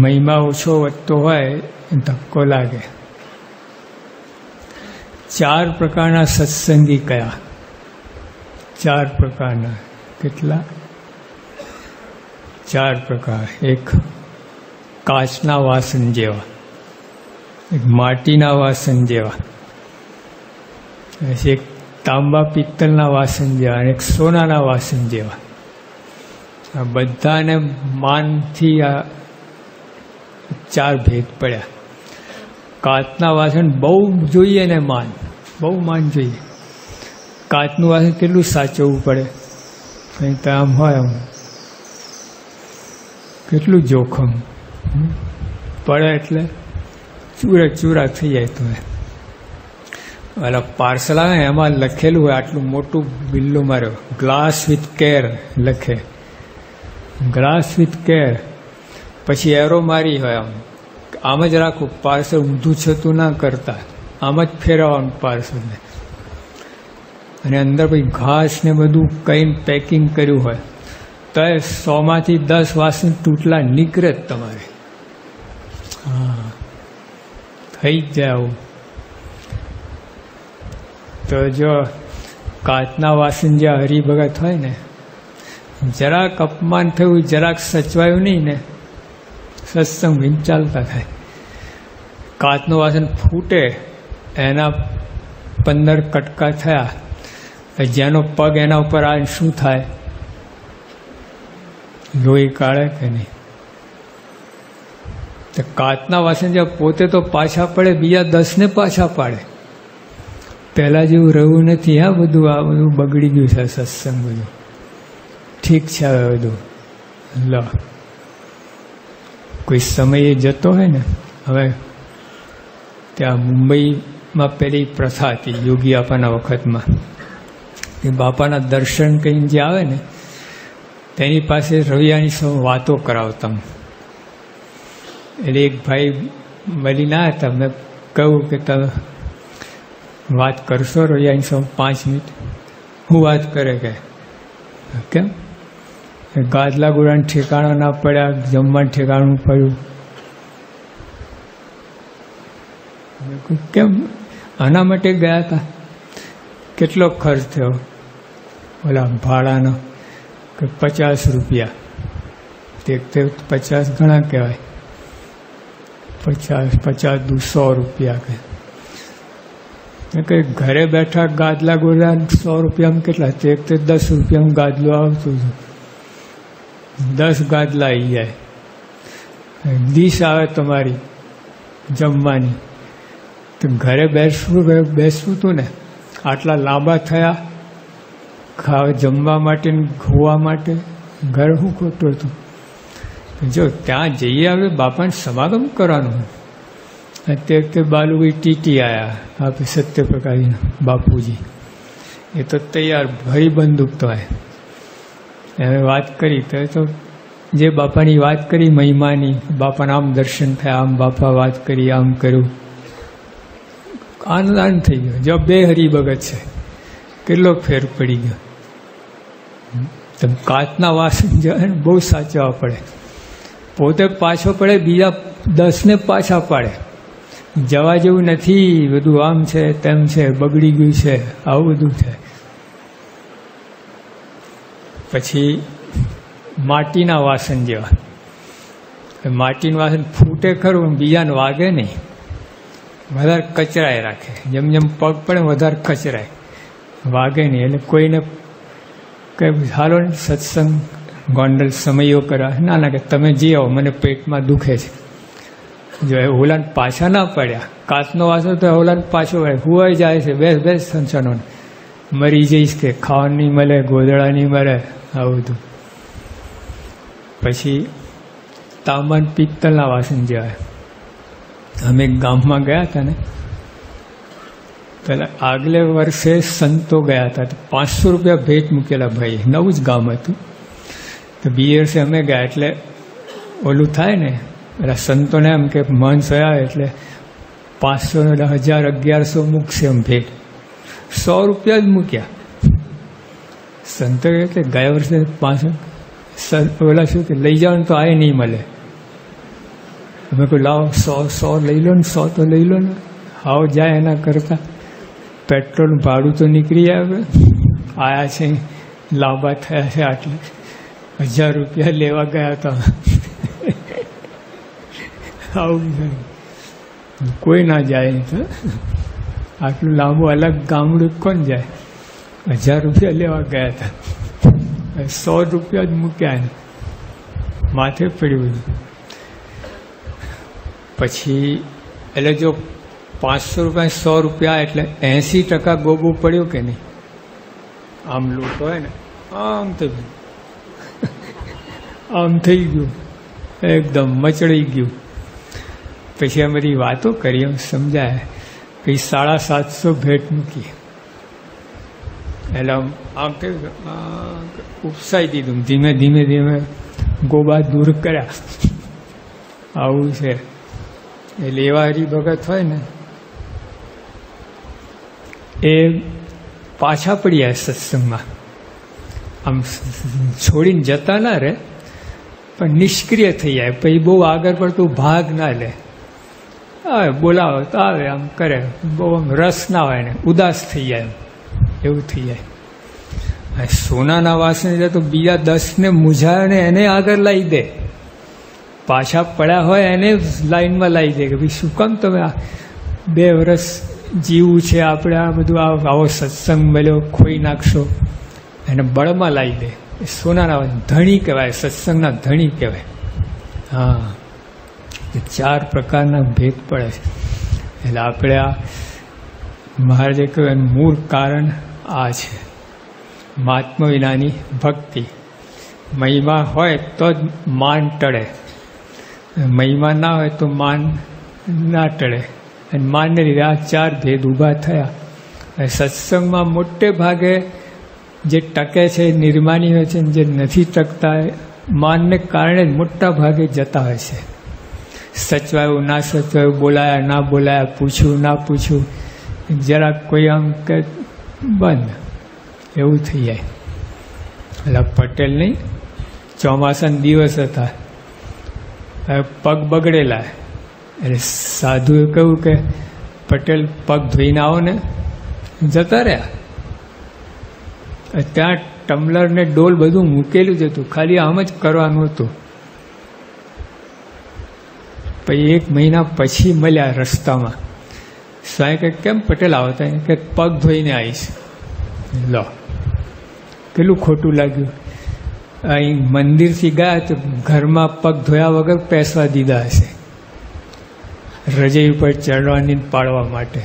મહિમા ઓછો વધતો હોય ધક્કો લાગે. 4 પ્રકારના સત્સંગી કયા? 4 પ્રકારના. કેટલા? 4 પ્રકાર. એક કાચના વાસણ જેવા, એક માટીના વાસણ જેવા, એક તાંબા પિત્તળના વાસણ જેવા, અને એક સોનાના વાસણ જેવા. આ બધાને માનથી આ 4 ભેદ પડ્યા. કાચના વાસણ બહુ જોઈએ ને બહુ માન જોઈએ. કાચનું વાસણ કેટલું સાચવવું પડે, કંઈ તો આમ હોય આમ કેટલું જોખમ પડે, એટલે ચૂરા થઈ જાય. તો ઓલા પાર્સલ આવે એમાં લખેલું હોય, આટલું મોટું બિલ્લું માર્યો, ગ્લાસ વિથ કેર લખે, ગ્લાસ વિથ કેર. પછી એરો મારી હોય, આમ જ રાખવું, પાર્સલ ઊંધું છતું ના કરતા, આમ જ ફેરવવાનું પાર્સલને. અને અંદર પછી ઘાસ ને બધું કઈ પેકિંગ કર્યું હોય તો 100માંથી 10 વાસણ તૂટલા નીકળે જ તમારે. હા, થઈ જ જાય આવું. તો જો કાચના વાસણ જે હરિભગત હોય ને, જરાક અપમાન થયું, જરાક સચવાયું નહીં ને, સત્સંગ ચાલતા થાય. કાચનું વાસણ ફૂટે, એના 15 કટકા થયા, જેનો પગ એના ઉપર આવે શું થાય? લોહી કાઢે કે નહીં? તો કાચના વાસણ જે પોતે તો પાછા પડે, બીજા 10 ને પાછા પાડે. પહેલાં જેવું રહ્યું નથી. આ બધું બગડી ગયું છે સત્સંગ. બધું ઠીક છે હવે બધું. લો, કોઈ સમયે જતો હોય ને, હવે ત્યાં મુંબઈમાં પેલી પ્રથા હતી યોગી બાપાના વખતમાં, એ બાપાના દર્શન કરીને જે આવે ને તેની પાસે રવિયાની સૌ વાતો કરાવતા. એટલે એક ભાઈ મળીને આવ્યા હતા, મેં કહ્યું કે તમે વાત કરશો રવિયાની સૌ 5 મિનિટ? હું વાત કરે કે કેમ? ગાદલા ગોળાને ઠેકાણા ના પડ્યા, જમવાનું ઠેકાણું પડ્યું. કેમ? આના માટે ગયા હતા. કેટલો ખર્ચ થયો? ઓલા ભાડાનો કે 50 રૂપિયા. તે 50 ઘણા કહેવાય. 50 100 રૂપિયા કે ઘરે બેઠા ગાદલા ગોળા 100 રૂપિયામાં કેટલા? તે 10 રૂપિયામાં ગાદલું આવતું હતું. 10 ગાદલા આવી જાય. ડીશ આવે તમારી જમવાની, તો ઘરે બેસવું હતું ને. આટલા લાંબા થયા જમવા માટે, ખોવા માટે. ઘર શું ખોટું હતું? જો ત્યાં જઈએ હવે બાપાને સમાગમ કરવાનું. તે વખતે બાલુભાઈ ટીટી આવ્યા, આપણે સત્યપ્રકાશના બાપુજી, એ તો તૈયાર ભરી બંદૂક તો આવે. હવે વાત કરી તો જે બાપાની વાત કરી મહિમાની, બાપાના આમ દર્શન થયા, આમ બાપા વાત કરી, આમ કર્યું, આનંદ થઈ ગયો. જો બે હરિભગત છે, કેટલો ફેર પડી ગયો. તમે કાચના વાસણ જાય ને બહુ સાચવવા પડે, પોતે પાછો પડે, બીજા 10ને પાછા પાડે. જવા જેવું નથી, બધું આમ છે તેમ છે, બગડી ગયું છે, આવું બધું છે. પછી માટીના વાસણ જેવા, માટીનું વાસણ ફૂટે ખરું, બીજાને વાગે નહીં, વધારે કચરાય રાખે. જેમ જેમ પગ પડે વધારે કચરાય, વાગે નહીં. એટલે કોઈને કંઈ હાલો ને સત્સંગ ગોંડલ સમયો કરા, ના ના કે તમે જી આવો, મને પેટમાં દુખે છે. જો એ ઓલાને પાછા ના પડ્યા, કાચનો વાસણ તો ઓલાને પાછો પડે, હુવાઈ જાય છે, બેસ સંસાનો મરી જઈશ, કે ખાવા નહીં મળે, ગોદડા નહીં મળે, આવું બધું. પછી તાંબા પિત્તળના વાસણ જેવા. અમે ગામમાં ગયા હતા ને, પેલા આગલે વર્ષે સંતો ગયા હતા, 500 રૂપિયા ભેટ મૂકેલા ભાઈ, નવું જ ગામ હતું. તો બીજે વર્ષે અમે ગયા એટલે ઓલું થાય ને, એટલે સંતોને એમ કે મન સયા એટલે 500 ને 1000 1100 મૂકશે એમ ભેટ. 100 રૂપિયા જ મૂક્યા સંતો. એટલે ગયા વર્ષે 500 ઓલા શું કે લઈ જાઓ ને તો આ નહીં મળે. અમે કહું લાવો 100 લઈ લો ને, 100 તો લઈ લો ને. આવો જાય એના કરતા પેટ્રોલનું ભાડું તો નીકળી આવે. આયા છે લાંબા થયા છે, આટલે 1000 રૂપિયા લેવા ગયા હતા. આવું કોઈ ના જાય તો, આટલું લાંબુ અલગ ગામડું કોણ જાય? 1000 રૂપિયા લેવા ગયા હતા, 100 રૂપિયા જ મૂક્યા, માથે પડ્યું. પછી એટલે જો 500 રૂપિયા 100 રૂપિયા એટલે 80% ગોબું પડ્યું કે નહીં? આમ લૂંટ હોય ને, આમ થઈ ગયું, આમ થઈ ગયું, એકદમ મચડી ગયું. પછી આ બધી વાતો કરી, એમ સમજાય કે 750 ભેટ મૂકી. એટલે આમ થયું, ઉપસાઈ દીધું, ધીમે ધીમે ધીમે ગોબા દૂર કર્યા. આવું છે. એટલે એવા હરિભગત હોય ને એ પાછા પડી જાય સત્સંગમાં. આમ છોડીને જતા ના રહે, પણ નિષ્ક્રિય થઈ જાય. પછી બહુ આગળ પડતું ભાગ ના લે. આવે બોલાવો તો આવે, આમ કરે, બહુ આમ રસ ના હોય ને, ઉદાસ થઈ જાય, એવું થઈ જાય. સોનાના વાસણ જાય તો બીજા 10ને મૂંઝાય ને એને આગળ લાવી દે. પાછા પડ્યા હોય એને લાઈનમાં લાવી દે કે ભાઈ શું કામ તમે આ 2 વર્ષ જીવવું છે આપણે, આ બધું આવો સત્સંગ મળ્યો ખોઈ નાખશો, એને બળમાં લાવી દે. સોનાના ધણી કહેવાય, સત્સંગના ધણી કહેવાય. હા, 4 પ્રકારના ભેદ પડે છે. એટલે આપણે આ મહારાજે કહ્યું એનું મૂળ કારણ આ છે, મહાત્મા વિનાની ભક્તિ. મહિમા હોય તો જ માન ટળે, મહિમા ના હોય તો માન ના ટળે. અને માનને લીધે આ 4 ભેદ ઊભા થયા. સત્સંગમાં મોટે ભાગે જે ટકે છે નિર્માની હોય છે, જે નથી ટકતા માનને કારણે જ મોટા ભાગે જતા હોય છે. સચવાયું ના સચવાયું, બોલાયા ના બોલાયા, પૂછ્યું ના પૂછ્યું, જરાક કોઈ આમ કે બંધ, એવું થઈ જાય. એટલે પટેલ નહીં, ચોમાસાના દિવસ હતા, પગ બગડેલા, એટલે સાધુએ કહ્યું કે પટેલ પગ ધોઈને આવો ને. જતા રહ્યા. ત્યાં ટમ્લર ને ડોલ બધું મૂકેલું જ હતું, ખાલી આમ જ કરવાનું હતું. પછી 1 મહિના પછી મળ્યા રસ્તામાં. સ્વામી કે કેમ પટેલ આવતા? કે પગ ધોઈને આવીશ. લો, કેટલું ખોટું લાગ્યું. અહીં મંદિરથી ગયા તો ઘરમાં પગ ધોયા વગર પેસવા દીધા હશે, રજઈ ઉપર ચડવાની પાડવા માટે.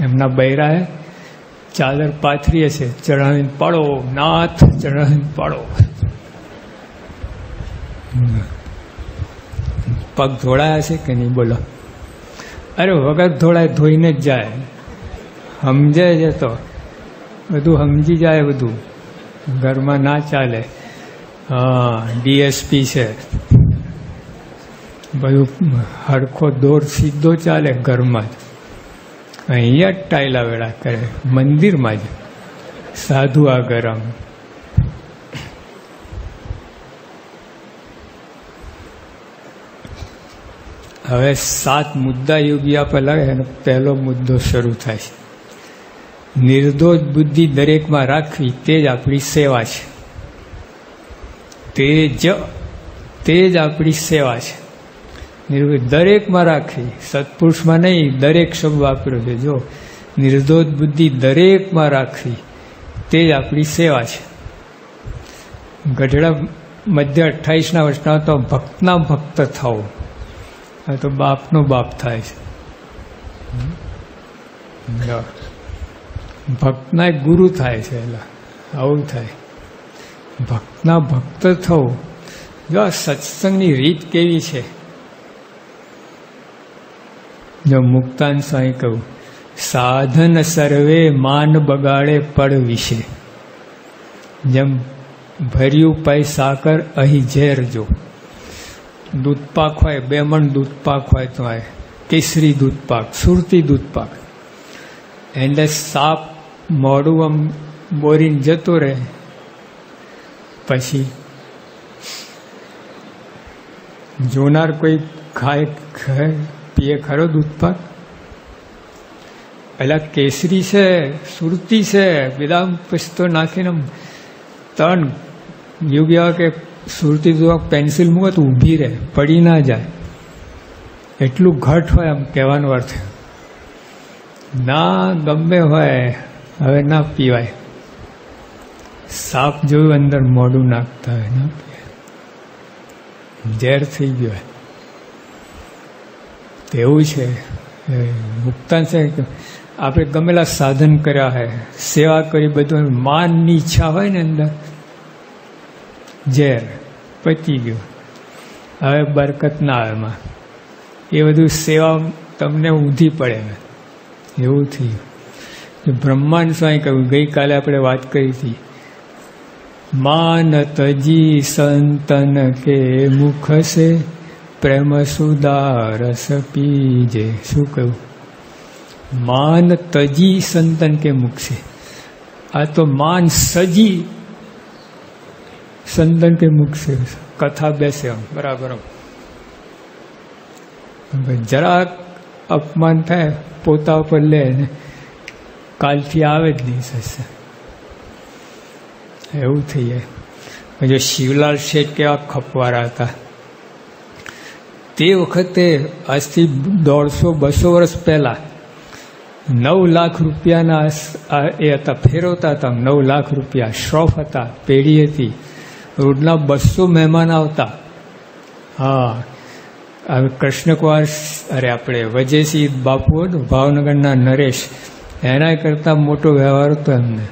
એમના બૈરાએ ચાદર પાથરી હશે, ચડાવીને પાડો નાથ, ચડાવીને પાડો. પગ ધોળાયા છે કે નહીં બોલો? અરે વગર ધોળાય ધોઈને જ જાય, સમજે છે તો બધું સમજી જાય, બધું ઘરમાં ના ચાલે. હા, ડીએસપી છે, બધું હરખો દોર સીધો ચાલે ઘરમાં જ. અહીંયા જ ટાયલા વેળા કરે, મંદિરમાં જ સાધુ આ ગરમ. હવે 7 મુદ્દા યોગી આપે લાગે અને પહેલો મુદ્દો શરૂ થાય છે. નિર્દોષ બુદ્ધિ દરેકમાં રાખવી તે જ આપણી સેવા છે. તે જ આપણી સેવા છે. દરેકમાં રાખવી, સત્પુરુષમાં નહીં, દરેક શબ્દ વાપર્યો છે. જો નિર્દોષ બુદ્ધિ દરેકમાં રાખવી તે જ આપણી સેવા છે. ગઢડા મધ્ય 28ના વર્ષના તો ભક્તના ભક્ત થવો, આ તો બાપનો બાપ થાય છે. ભક્તના ગુરુ થાય છે, એટલે આવું થાય. ભક્તના ભક્ત થવું. જો આ સત્સંગની રીત કેવી છે, જો મુક્તાન સ્વામી કહું, સાધન સર્વે માન બગાડે પડ વિશે, જેમ ભર્યું પાઈ સાકર અહીં ઝેર. જો દૂધપાક હોય, 2 મણ દૂધપાક હોય તો આ કેસરી દૂધપાક, સુરતી દૂધપાક, એટલે સાપ મોડું આમ બોરીને જતો રહે, પછી જોનાર કોઈ ખાય પીએ ખરો દૂધપાક? પેલા કેસરી છે, સુરતી છે, બદામ પિસ્તો નાખીને 3 યુગ એવા કે સુરતી દૂધપાક પેન્સિલ મૂકે તો ઊભી રહે, પડી ના જાય, એટલું ઘટ હોય. આમ કહેવાનો અર્થ ના ગમે હોય, હવે ના પીવાય. સાપ જોયું અંદર મોઢું નાખતા હોય, ના પીવાય, ઝેર થઈ ગયો હોય. એવું છે મુક્તાન છે કે આપણે ગમેલા સાધન કર્યા હોય, સેવા કરી, બધું માનની ઈચ્છા હોય ને અંદર, ઝેર પતી ગયું, હવે બરકત ના આવે એમાં. એ બધું સેવા તમને ઊંધી પડે, એવું થયું. બ્રહ્માંડ સ્વામી કહ્યું, ગઈકાલે આપણે વાત કરી હતી, માન તજી સંતન કે મુખ સે પ્રેમ સુદારસ પીજે. શું કહ્યું? માન તજી સંતન કે મુખ સે. આ તો માન સજી સંતન કે મુખ સે. કથા બેસે બરાબર, જરાક અપમાન થાય પોતા ઉપર લે ને કાલથી આવે જ નહીં સત્સંગ, એવું થઈ જાય. જો શિવલાલ શેઠ કેવા ખપવારા હતા, તે વખતે આજથી 150-200 વર્ષ પહેલા 9 લાખ રૂપિયાના એ હતા, ફેરવતા હતા. 9 લાખ રૂપિયા શ્રોફ હતા, પેઢી હતી, રોજના 200 મહેમાન આવતા. હા, હવે કૃષ્ણકુમાર, અરે આપણે વજયસિંહ બાપુ હતું ભાવનગરના, નરેશ, એના કરતાં મોટો વ્યવહાર હતો એમને.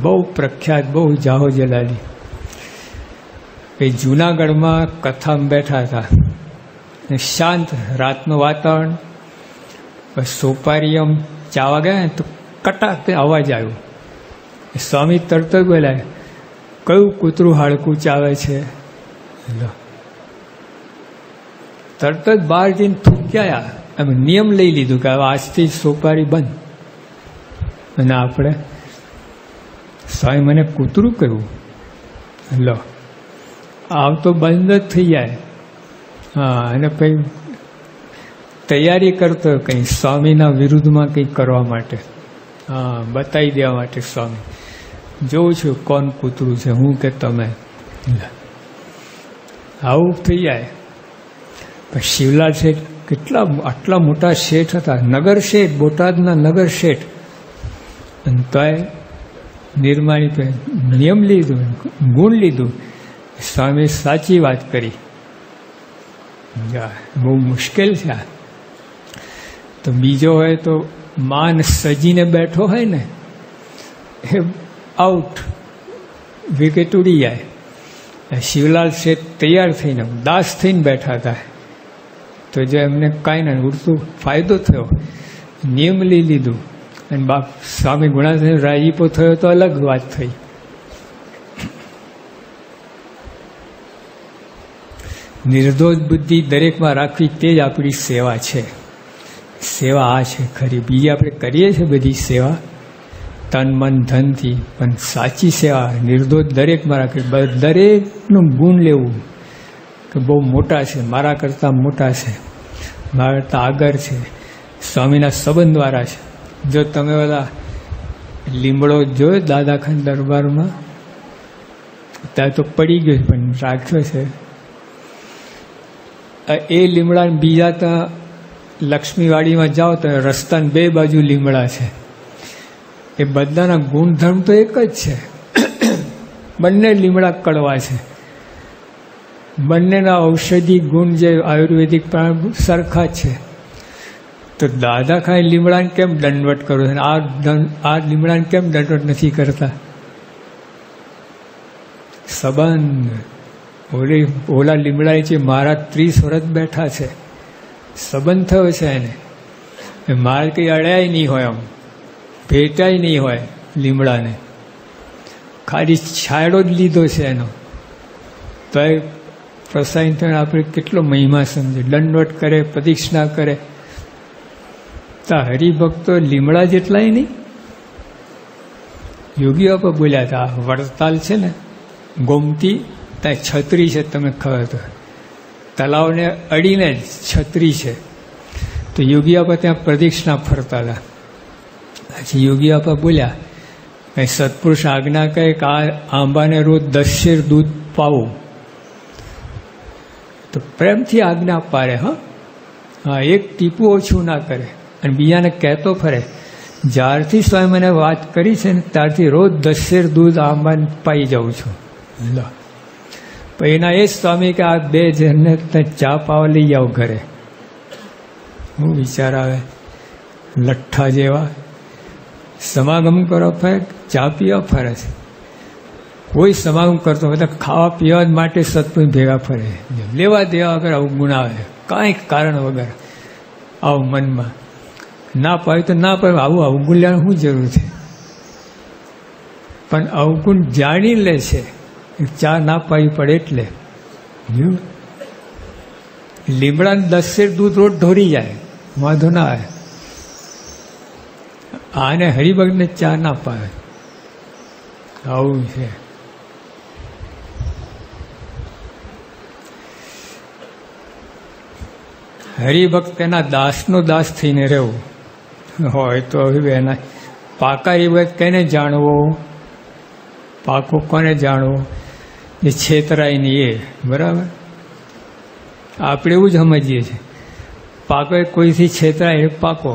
બહુ પ્રખ્યાત, બહુ જાહો જલાલી. એ જૂનાગઢમાં કથામાં બેઠા હતા, શાંત રાતનું વાતાવરણ, સોપારી આમ ચાવા ગયા તો કટાક અવાજ આવ્યો. સ્વામી તરત જ બોલાય, કયું કૂતરું હાડકું ચાવે છે? તરત જ બહાર જઈને થૂક્યા. એમ નિયમ લઈ લીધું કે હવે આજથી સોપારી બંધ. અને આપણે સ્વામી મને કૂતરું કરવું, લો આવ તો બંધ જ થઈ જાય. હા, અને પછી તૈયારી કરતો કંઈ સ્વામીના વિરુદ્ધમાં કંઈક કરવા માટે, હા, બતાવી દેવા માટે સ્વામી, જોઉં છું કોણ કૂતરું છે, હું કે તમે. આવું થઈ જાય. પણ શિવલાલ શેઠ આટલા મોટા શેઠ હતા, નગર શેઠ, બોટાદના નગર શેઠ, અને તોય નિર્માણી નિયમ લીધું, ગુણ લીધું. સ્વામી સાચી વાત કરી. બહુ મુશ્કેલ છે આ. તો બીજો હોય તો માન સજીને બેઠો હોય ને, એ આઉટ, વિકેટ ઉડી જાય. શિવલાલ શેઠ તૈયાર થઈને દાસ થઈને બેઠા હતા. તો જે એમને કાંઈ ના ઉડતું ફાયદો થયો, નિયમ લઈ લીધું, અને બાપ સ્વામી ગુણાતીતાનંદ રાજીપો થયો તો અલગ વાત થઈ. નિર્દોષ બુદ્ધિ દરેકમાં રાખવી તે જ આપણી સેવા છે. સેવા આ છે ખરી. બીજી આપણે કરીએ છીએ બધી સેવા તન મન ધનથી, પણ સાચી સેવા નિર્દોષ દરેકમાં રાખવી. દરેકનું ગુણ લેવું કે બહુ મોટા છે, મારા કરતાં મોટા છે, મારા કરતાં આગળ છે, સ્વામીના સંબંધવાળા છે. જો તમે બધા લીમડો જોયો દાદાખાન દરબારમાં, ત્યાં તો પડી ગયો પણ રાખ્યો છે. એ લીમડા બીજા ત્યાં લક્ષ્મીવાડીમાં જાઓ તો રસ્તાની બે બાજુ લીમડા છે. એ બધાના ગુણધર્મ તો એક જ છે. બંને લીમડા કડવા છે. બંનેના ઔષધિ ગુણ જે આયુર્વેદિક પ્રાણ સરખા જ છે. તો દાદા ખાઈ લીમડાને કેમ દંડવટ કરો છો, આ લીમડાને કેમ દંડવટ નથી કરતા? સંબંધ ઓલા લીમડા છે, મારા 30 વર્ષ બેઠા છે, સંબંધ થયો છે એને. મારે કંઈ અડ્યાય નહીં હોય, આમ ભેટાય નહીં હોય લીમડાને, ખાલી છાંયડો જ લીધો છે એનો. તો એ પ્રસાદ થઈને આપણે કેટલો મહિમા સમજે, દંડવટ કરે, પ્રદક્ષિણા કરે. તો હરિભક્તો લીમડા જેટલાય નહીં. યોગીઓ પર બોલ્યા હતા, વડતાલ છે ને ગોમતી, ત્યાં છત્રી છે, તમે ખબર તો તલાવને અડીને જ છત્રી છે. તો યોગી આપા ત્યાં પ્રદક્ષિણા ફરતા હતા. પછી યોગી આપા બોલ્યા, કંઈ સત્પુરુષ આજ્ઞા કહે કે આ આંબાને રોજ 10 શેર દૂધ પાવું, તો પ્રેમથી આજ્ઞા પાડે. હા, એક ટીપું ઓછું ના કરે. અને બીજાને કહેતો ફરે, જ્યારથી સ્વામી મને વાત કરી છે ને ત્યારથી રોજ 10 શેર દૂધ આંબાને પાઈ જાઉં છું. પણ એના એ જ સ્વામી કે આ 2 જણને ચા પાવા લઈ જાઓ ઘરે. હું વિચાર આવે, લઠ્ઠા જેવા સમાગમ કરો ફરે, ચા પીવા ફરે છે. કોઈ સમાગમ કરતો બધા ખાવા પીવા માટે સત્પુરુષ ભેગા ફરે, લેવા દેવા વગર આવું ગુણ આવે, કાંઈ કારણ વગર. આવું મનમાં ના પાય તો ના પાય, આવું અવગુણ લેવાની શું જરૂર છે? પણ અવગુણ જાણી લે છે, ચા ના પાવી પડે એટલે. લીમડાને 10 શેર દૂધ રોજ ઢોરી જાય, વાંધો ના આવે. આને હરિભક્તને ચા ના પાવે, આવું છે. હરિભક્ત એના દાસનો દાસ થઈને રહેવું હોય તો હવે એના પાકા હરિભક્ત કેને જાણવો, પાકો કોને જાણવો? એ છેતરાય નહીં, એ બરાબર. આપણે એવું જ સમજીએ છીએ, પાકો કોઈથી છેતરાય એ પાકો.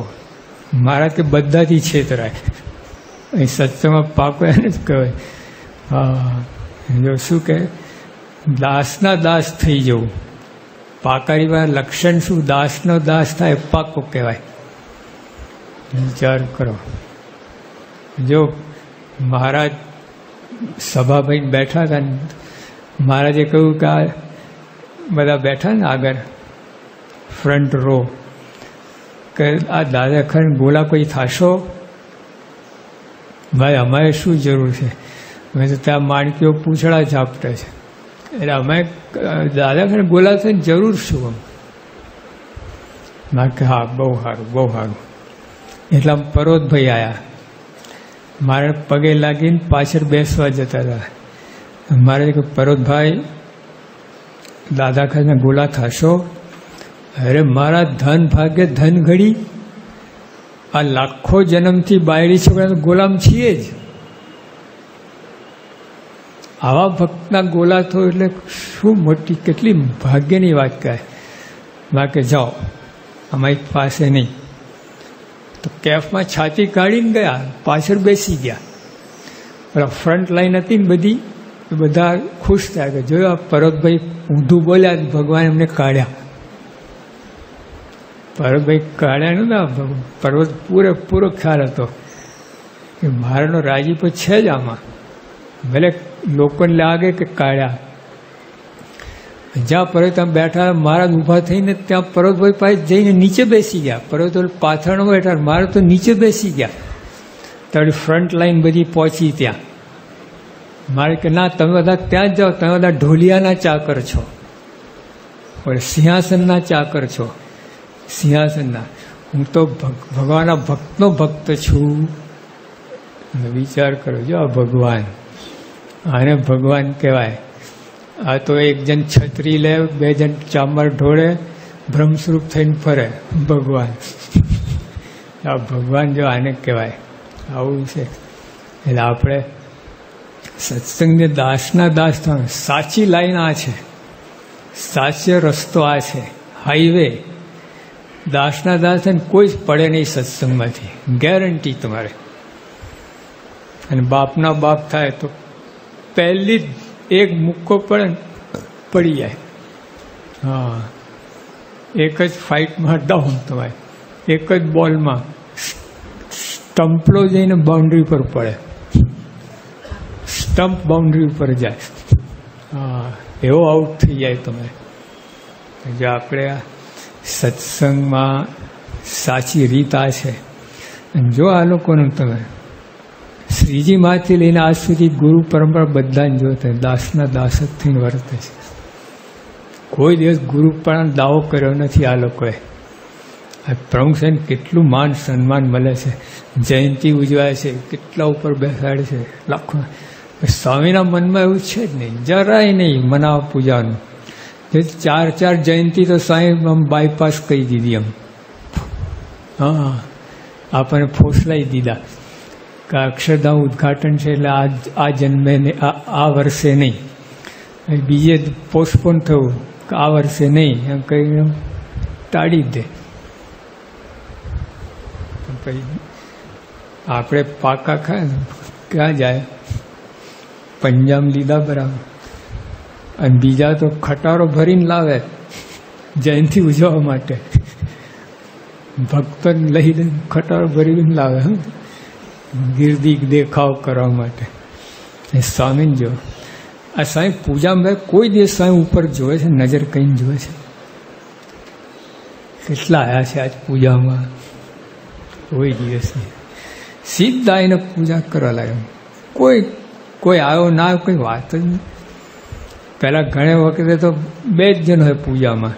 મારાથી બધાથી છેતરાય. એ સત્સંગમાં પાકો એને જ કહેવાય. હા, જો શું કહે, દાસના દાસ થઈ જવું. પાકારીમાં લક્ષણ શું? દાસનો દાસ થાય પાકો કહેવાય. વિચાર કરો. જો મહારાજ સભા ભાઈ બેઠા હતા, મહારાજે કહ્યું કે આ બધા બેઠા ને આગળ ફ્રન્ટ રો, કે આ દાદા ખર ગોલા કોઈ થશો? ભાઈ અમારે શું જરૂર છે? મેં તો ત્યાં માણકીઓ પૂછડા ઝાપટે છે, એટલે અમે દાદા ખર ગોલા થઈને જરૂર શું? મેં કે હા, બહુ સારું, બહુ સારું. એટલે પરોતભાઈ આવ્યા, મારે પગે લાગીને પાછળ બેસવા જતા હતા. મારે કહ્યું, પરોતભાઈ દાદા ખાને ગોલા થશો? અરે મારા ધન ભાગ્ય ધન ઘડી, આ લાખો જન્મથી બાયડી છોકરા ગોલામ છીએ જ. આવા ભક્તના ગોલા થયો એટલે શું મોટી કેટલી ભાગ્યની વાત કહે. બાકી જાઓ, અમારી પાસે નહીં. તો કેફમાં છાતી કાઢીને ગયા, પાછળ બેસી ગયા. પેલા ફ્રન્ટ લાઈન હતી ને બધી, બધા ખુશ થયા કે જોયું આ પરોતભાઈ ઊંધું બોલ્યા, ભગવાન એમને કાઢ્યા. પરોતભાઈ કાઢ્યા નતા, પર્વત પૂરેપૂરો ખ્યાલ હતો કે મારાનો રાજીપો છે જ આમાં, ભલે લોકોને લાગે કે કાઢ્યા. જ્યાં પર્વતમાં બેઠા મહારાજ ઊભા થઈને ત્યાં પર્વતભાઈ પાસે જઈને નીચે બેસી ગયા. પર્વતભાઈ પાછળ બેઠા, મારે તો નીચે બેસી ગયા. તારી ફ્રન્ટ લાઈન બધી પહોંચી ત્યાં. મારે કે ના, તમે બધા ત્યાં જ જાઓ, તમે બધા ઢોલિયાના ચાકર છો, સિંહાસનના ચાકર છો, સિંહાસનના. હું તો ભગવાનના ભક્તનો ભક્ત છું. વિચાર કરો, જો આ ભગવાન, આને ભગવાન કહેવાય. આ તો એક જણ છત્રી લે, બે જણ ચામર ઢોળે, બ્રહ્મસ્વરૂપ થઈને ફરે ભગવાન. આ ભગવાન જો આને કહેવાય, આવું છે. એટલે આપણે સત્સંગને દાસના દાસ થવાનું. સાચી લાઈન આ છે, સાચો રસ્તો આ છે, હાઈવે. દાસના દાસ થઈને કોઈ જ પડે નહીં સત્સંગમાંથી, ગેરંટી તમારે. અને બાપના બાપ થાય તો પહેલી જ એક મુક્કો પડે ને પડી જાય. હા, એક જ ફાઇટમાં ડાઉન તમારે, એક જ બોલમાં સ્ટમ્પલો જઈને બાઉન્ડ્રી પર પડે, સ્ટમ્પ બાઉન્ડ્રી ઉપર જાય. હા, એવો આઉટ થઈ જાય તમે. જો આપણે આ સત્સંગમાં સાચી રીત આ છે. જો આ લોકોનું તમે શ્રીજીમાંથી લઈને આજ સુધી ગુરુ પરંપરા બધાને જોતા દાસના દાસ જ થઈને વર્તે છે. કોઈ દિવસ ગુરુ પણ દાવો કર્યો નથી આ લોકોએ. આ પ્રમુખ સાહેબ કેટલું માન સન્માન મળે છે, જયંતિ ઉજવાય છે, કેટલા ઉપર બેસાડે છે, લાખો. સ્વામીના મનમાં એવું છે જ નહીં, જરાય નહીં મનાવ પૂજાનું. 4 જયંતિ તો સાહેબ આમ બાયપાસ કહી દીધી એમ. હા, આપણને ફોસલાઈ દીધા કે અક્ષરધામ ઉદ્ઘાટન છે એટલે આ જન્મે આ વર્ષે નહીં, બીજે પોસ્ટપોન થયું કે આ વર્ષે નહીં એમ કહીને ટાળી દે. પછી આપણે પાકા ખાય ક્યાં જાય, પંજાબ લીધા બરાબર, અને બીજા તો ખટારો ભરીને લાવે જયંતિ ઉજવવા માટે. ભક્તોને લઈને ખટારો ભરીને લાવે ગીર્દી દેખાવ કરવા માટે. સ્વામીને જો આ સ્વામી પૂજામાં કોઈ દિવસ સ્વામી ઉપર જોવે છે, નજર કહીને જોવે છે. કેટલા આવ્યા છે આજ પૂજામાં, કોઈ દિવસ નહીં. સીધા એને પૂજા કરવા લાગે. કોઈ આવ્યો ના આવ્યો કોઈ વાત જ નહીં. પહેલાં ઘણી વખતે તો 2 જ જણ હોય પૂજામાં,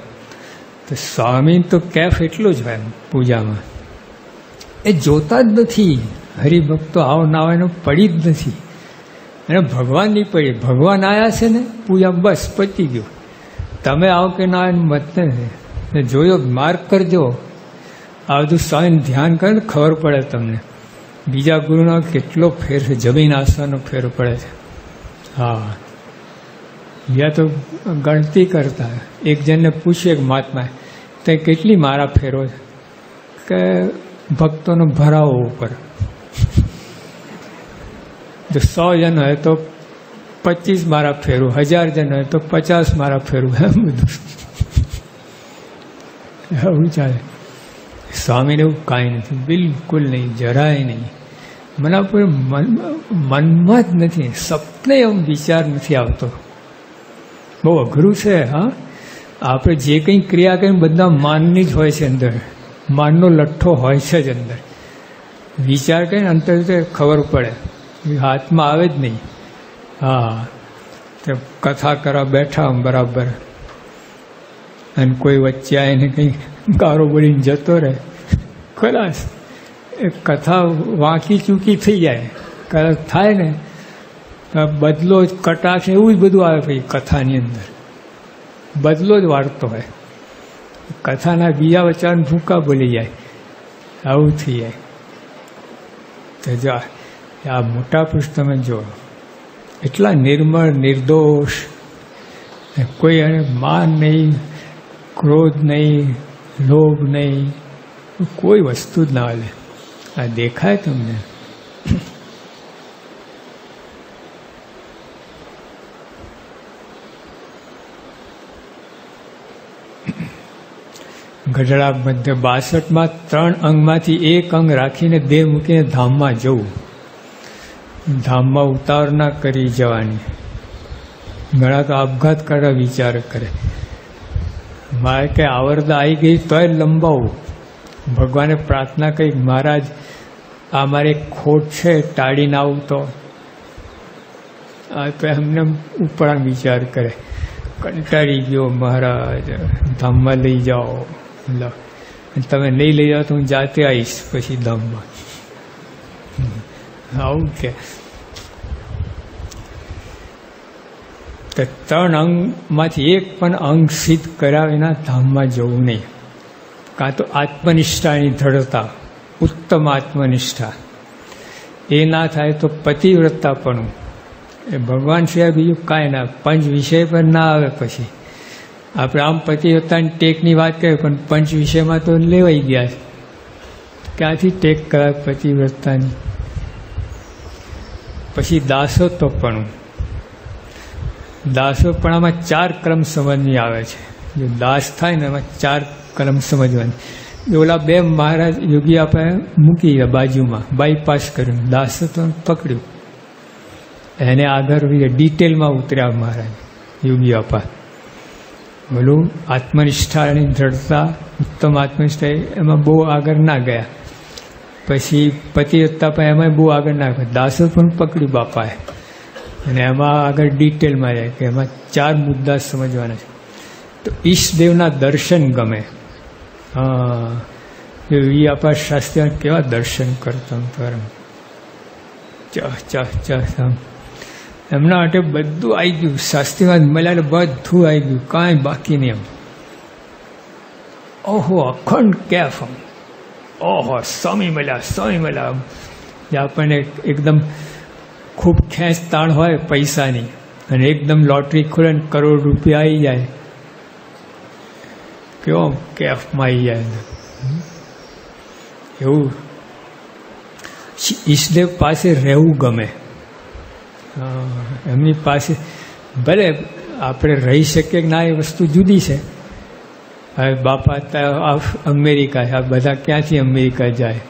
તો સ્વામી તો કેફ એટલું જ હોય પૂજામાં. એ જોતા જ નથી. હરિભક્તો આવો ના હોય એને પડી જ નથી. અને ભગવાન નહીં પડી, ભગવાન આવ્યા છે ને પૂજા, બસ પતી ગયું. તમે આવો કે ના આવે મત નથી. જોયો, માર્ક કરજો. આ બધું સ્વામીને ધ્યાન કરે ને ખબર પડે તમને. બીજા ગુરુનો કેટલો ફેર છે, જમીન આસમાનનો ફેર પડે છે. હા, યા તો ગણતી કરતા. એક જણને પૂછ્યું, એક મહાત્માએ, તે કેટલી મારા ફેરો છે? કે ભક્તોનો ભરાવો ઉપર. જો 100 જણ હોય તો 25 મારા ફેરું, 1000 જણ હોય તો 50 મારા ફેરું, એમ બધું એવું ચાલે. સ્વામીને એવું કાંઈ નથી, બિલકુલ નહીં, જરાય નહીં. મને કોઈ મનમાં જ નથી, સપને એમ વિચાર નથી આવતો. બહુ અઘરું છે. હા, આપણે જે કંઈ ક્રિયા કરીએ બધા માનની જ હોય છે અંદર, માનનો લઠ્ઠો હોય છે જ અંદર. વિચાર કરીને અંતર ખબર પડે, હાથમાં આવે જ નહીં. હા, તે કથા કરવા બેઠા બરાબર, અને કોઈ વચ્ચે આવીને કંઈ ગારો બોલીને જતો રહે, ખલાસ એ કથા વાંકી ચૂકી થઈ જાય. કદાચ થાય ને બદલો જ, કટાક્ષ, એવું જ બધું આવે. પછી કથાની અંદર બદલો જ વાળતો હોય. કથાના બીજા વચ્ચે ભૂકા બોલી જાય, આવું થઈ જાય. તો જો આ મોટા પુરુષ તમે જો, એટલા નિર્મળ, નિર્દોષ, કોઈ એને માન નહીં, ક્રોધ નહીં, લોભ નહીં, કોઈ વસ્તુ જ ના હાલે. આ દેખાય તમને? ગઢડા મધ્ય 62માં 3 અંગમાંથી 1 અંગ રાખીને દેહ મૂકીને ધામમાં જવું. ધામમાં ઉતાવળ ના કરી જવાની. ઘણા તો આપઘાત કરવા વિચાર કરે. મારે કંઈ આવરદા આવી ગઈ તોય લંબાવું. ભગવાને પ્રાર્થના કરી, મહારાજ આ મારી ખોટ છે, ટાળીને આવું તો. આ તો એમને ઉપરા વિચાર કરે, કંટાળી ગયો મહારાજ, ધામમાં લઈ જાઓ. તમે નહીં લઈ જાઓ તો હું જાતે આવીશ પછી ધામમાં. આવું કે 3 અંગમાંથી એક પણ અંગ સિદ્ધ કર્યા વિના ધામમાં જવું નહીં. કાં તો આત્મનિષ્ઠાની દ્રઢતા, ઉત્તમ આત્મનિષ્ઠા, એ ના થાય તો પતિવ્રતાપણું, એ ભગવાન સિવાય બીજું કાંઈ ના. પંચ વિષય પર ના આવે. પછી આપણે આમ પતિવ્રતાની ટેકની વાત કરીએ, પણ પંચ વિષયમાં તો લેવાઈ ગયા છે. ક્યાંથી ટેક કરાય પતિવ્રતાની? પછી દાસોત્વપણું. દાસોપણામાં 4 ક્રમ સમજની આવે છે. જો દાસ થાય ને એમાં 4 ક્રમ સમજવાની. ઓલા 2 મહારાજ યોગી આપણે મૂકી બાજુમાં, બાયપાસ કર્યું, દાસત્વ પકડ્યું. એને આગળ ડિટેલમાં ઉતર્યા મહારાજ યોગી આપા. બોલું આત્મનિષ્ઠાની દ્રઢતા, ઉત્તમ આત્મનિષ્ઠા, એમાં બહુ આગળ ના ગયા. પછી પતિવ્રતા પણ એમાં બહુ આગળ ના ગયા. દાસો પણ પકડ્યું બાપાએ, અને એમાં આગળ ડિટેલમાં જાય કે એમાં 4 મુદ્દા સમજવાના છે. તો ઈષ્ટદેવના દર્શન ગમે. એ આપણા શાસ્ત્રીઓ કેવા દર્શન કરતા પરમ એમના માટે બધું આવી ગયું. શાસ્ત્રીમાં મળ્યા બધું આવી ગયું, કાંઈ બાકી નહીં. એમ ઓહો અખંડ કેફ, ઓહો સ્વામી મળ્યા. જે આપણને એકદમ ખૂબ ખેંચતાણ હોય પૈસાની, અને એકદમ લોટરી ખુલે ને કરોડ રૂપિયા આવી જાય, કેવો કેફમાં આવી જાય. એવું ઈષ્ટદેવ પાસે રહેવું ગમે. એમની પાસે ભલે આપણે રહી શકીએ કે ના, એ વસ્તુ જુદી છે. હવે બાપા અમેરિકા છે, આ બધા ક્યાંથી અમેરિકા જાય?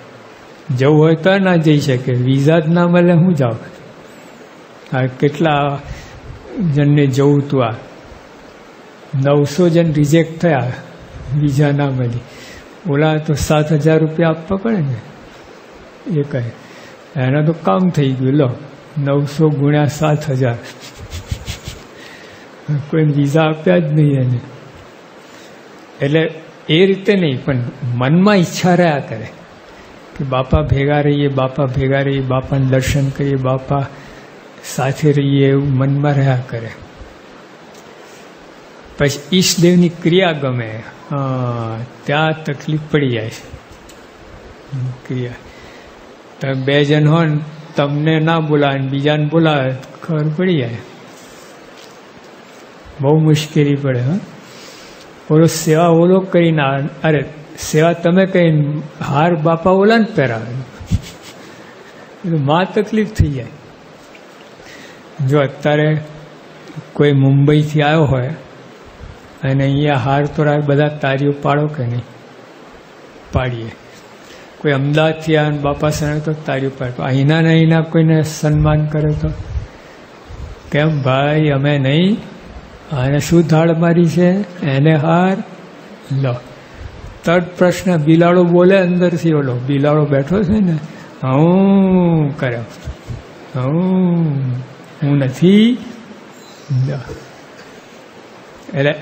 જવું હોય તો ના જઈ શકે, વિઝા જ ના મળે, હું જાઉં? આ કેટલા જણને જવું હતું? આ 900 જણ રિજેક્ટ થયા, વિઝા ના મળી. ઓલા તો 7,000 રૂપિયા આપવા પડે ને, એ કહે એના તો કામ થઈ ગયું. લો 900 ગુણ્યા 7,000, કોઈ વિઝા આપ્યા જ નહીં એને. એટલે એ રીતે નહીં, પણ મનમાં ઈચ્છા રહ્યા કરે કે બાપા ભેગા રહીએ, બાપા ભેગા રહીએ, બાપાને દર્શન કરીએ, બાપા સાથે રહીએ, એવું મનમાં રહ્યા કરે. પછી ઈષ્ટદેવની ક્રિયા ગમે. ત્યાં તકલીફ પડી જાય છે. ક્રિયા તમે 2 જણ હોય ને, તમને ના બોલાવે, બીજાને બોલાવે, ખબર પડી જાય, બહુ મુશ્કેલી પડે. ઓલો સેવા ઓલો કરીને, અરે સેવા તમે કહીને હાર બાપા ઓલાને પહેરાવે, એટલે માં તકલીફ થઈ જાય. જો અત્યારે કોઈ મુંબઈથી આવ્યો હોય અને અહીંયા હાર તો બધા તારીઓ પાડો કે નહીં? પાડીએ. કોઈ અમદાવાદથી આવે બાપા સણે તો તારીઓ પાડો. અહીંના ને અહીંના કોઈને સન્માન કરે તો કેમ ભાઈ અમે નહીં, આને શું ધાડ મારી છે, એને હાર લો. 3rd પ્રશ્ન, બિલાડો બોલે અંદરથી. ઓલો બિલાડો બેઠો છે ને, હું કરે, હું નથી. એટલે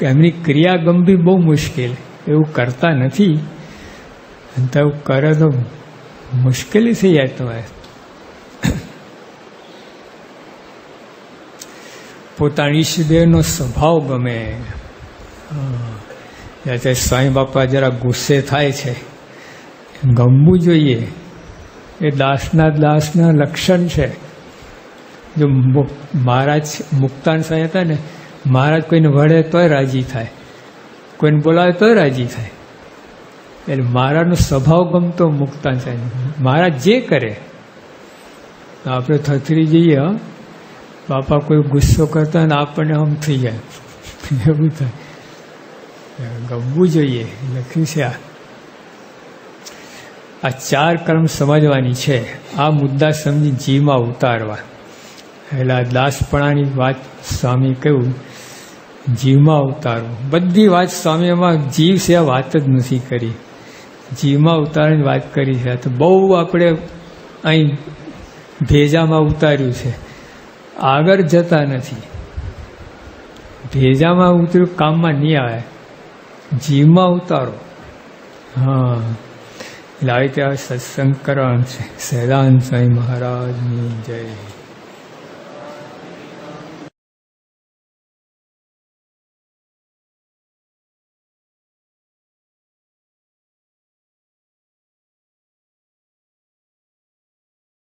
એમની ક્રિયા ગમવી બહુ મુશ્કેલ. એવું કરતા નથી, તો એવું કરે તો મુશ્કેલી થઈ જાય તમારે. પોતાની ઈષ્ટદેવનો સ્વભાવ ગમે. સ્વામી બાપા જરા ગુસ્સે થાય છે, ગમવું જોઈએ. એ દાસના લક્ષણ છે. જો મહારાજ મુક્તાન સાહેબ હતા ને, મહારાજ કોઈને વળે તોય રાજી થાય, કોઈને બોલાવે તોય રાજી થાય. એટલે મહારાજનો સ્વભાવ ગમતો મુક્તાન સાહેબ. મહારાજ જે કરે આપણે થથરી જઈએ. બાપા કોઈ ગુસ્સો કરતા હોય ને આપણને આમ થઈ જાય, એવું થાય. ગમવું જોઈએ. લખ્યું છે આ 4 કર્મ સમજવાની છે. આ મુદ્દા સમજી જીવમાં ઉતારવા. એટલે આ દાસપણાની વાત સ્વામી કહ્યું, જીવમાં ઉતારો. બધી વાત સ્વામી એમાં જીવ છે વાત જ નથી કરી, જીવમાં ઉતારવાની વાત કરી છે. તો બહુ આપણે અહીં ભેજામાં ઉતાર્યું છે, આગળ જતા નથી. ભેજામાં ઉતર્યું કામમાં નહીં આવે, જીવમાં ઉતારો. હા, એટલે આવી રીતે સત્સંગ કરવાનું છે. સહેજાનંદ સ્વામી મહારાજની જય.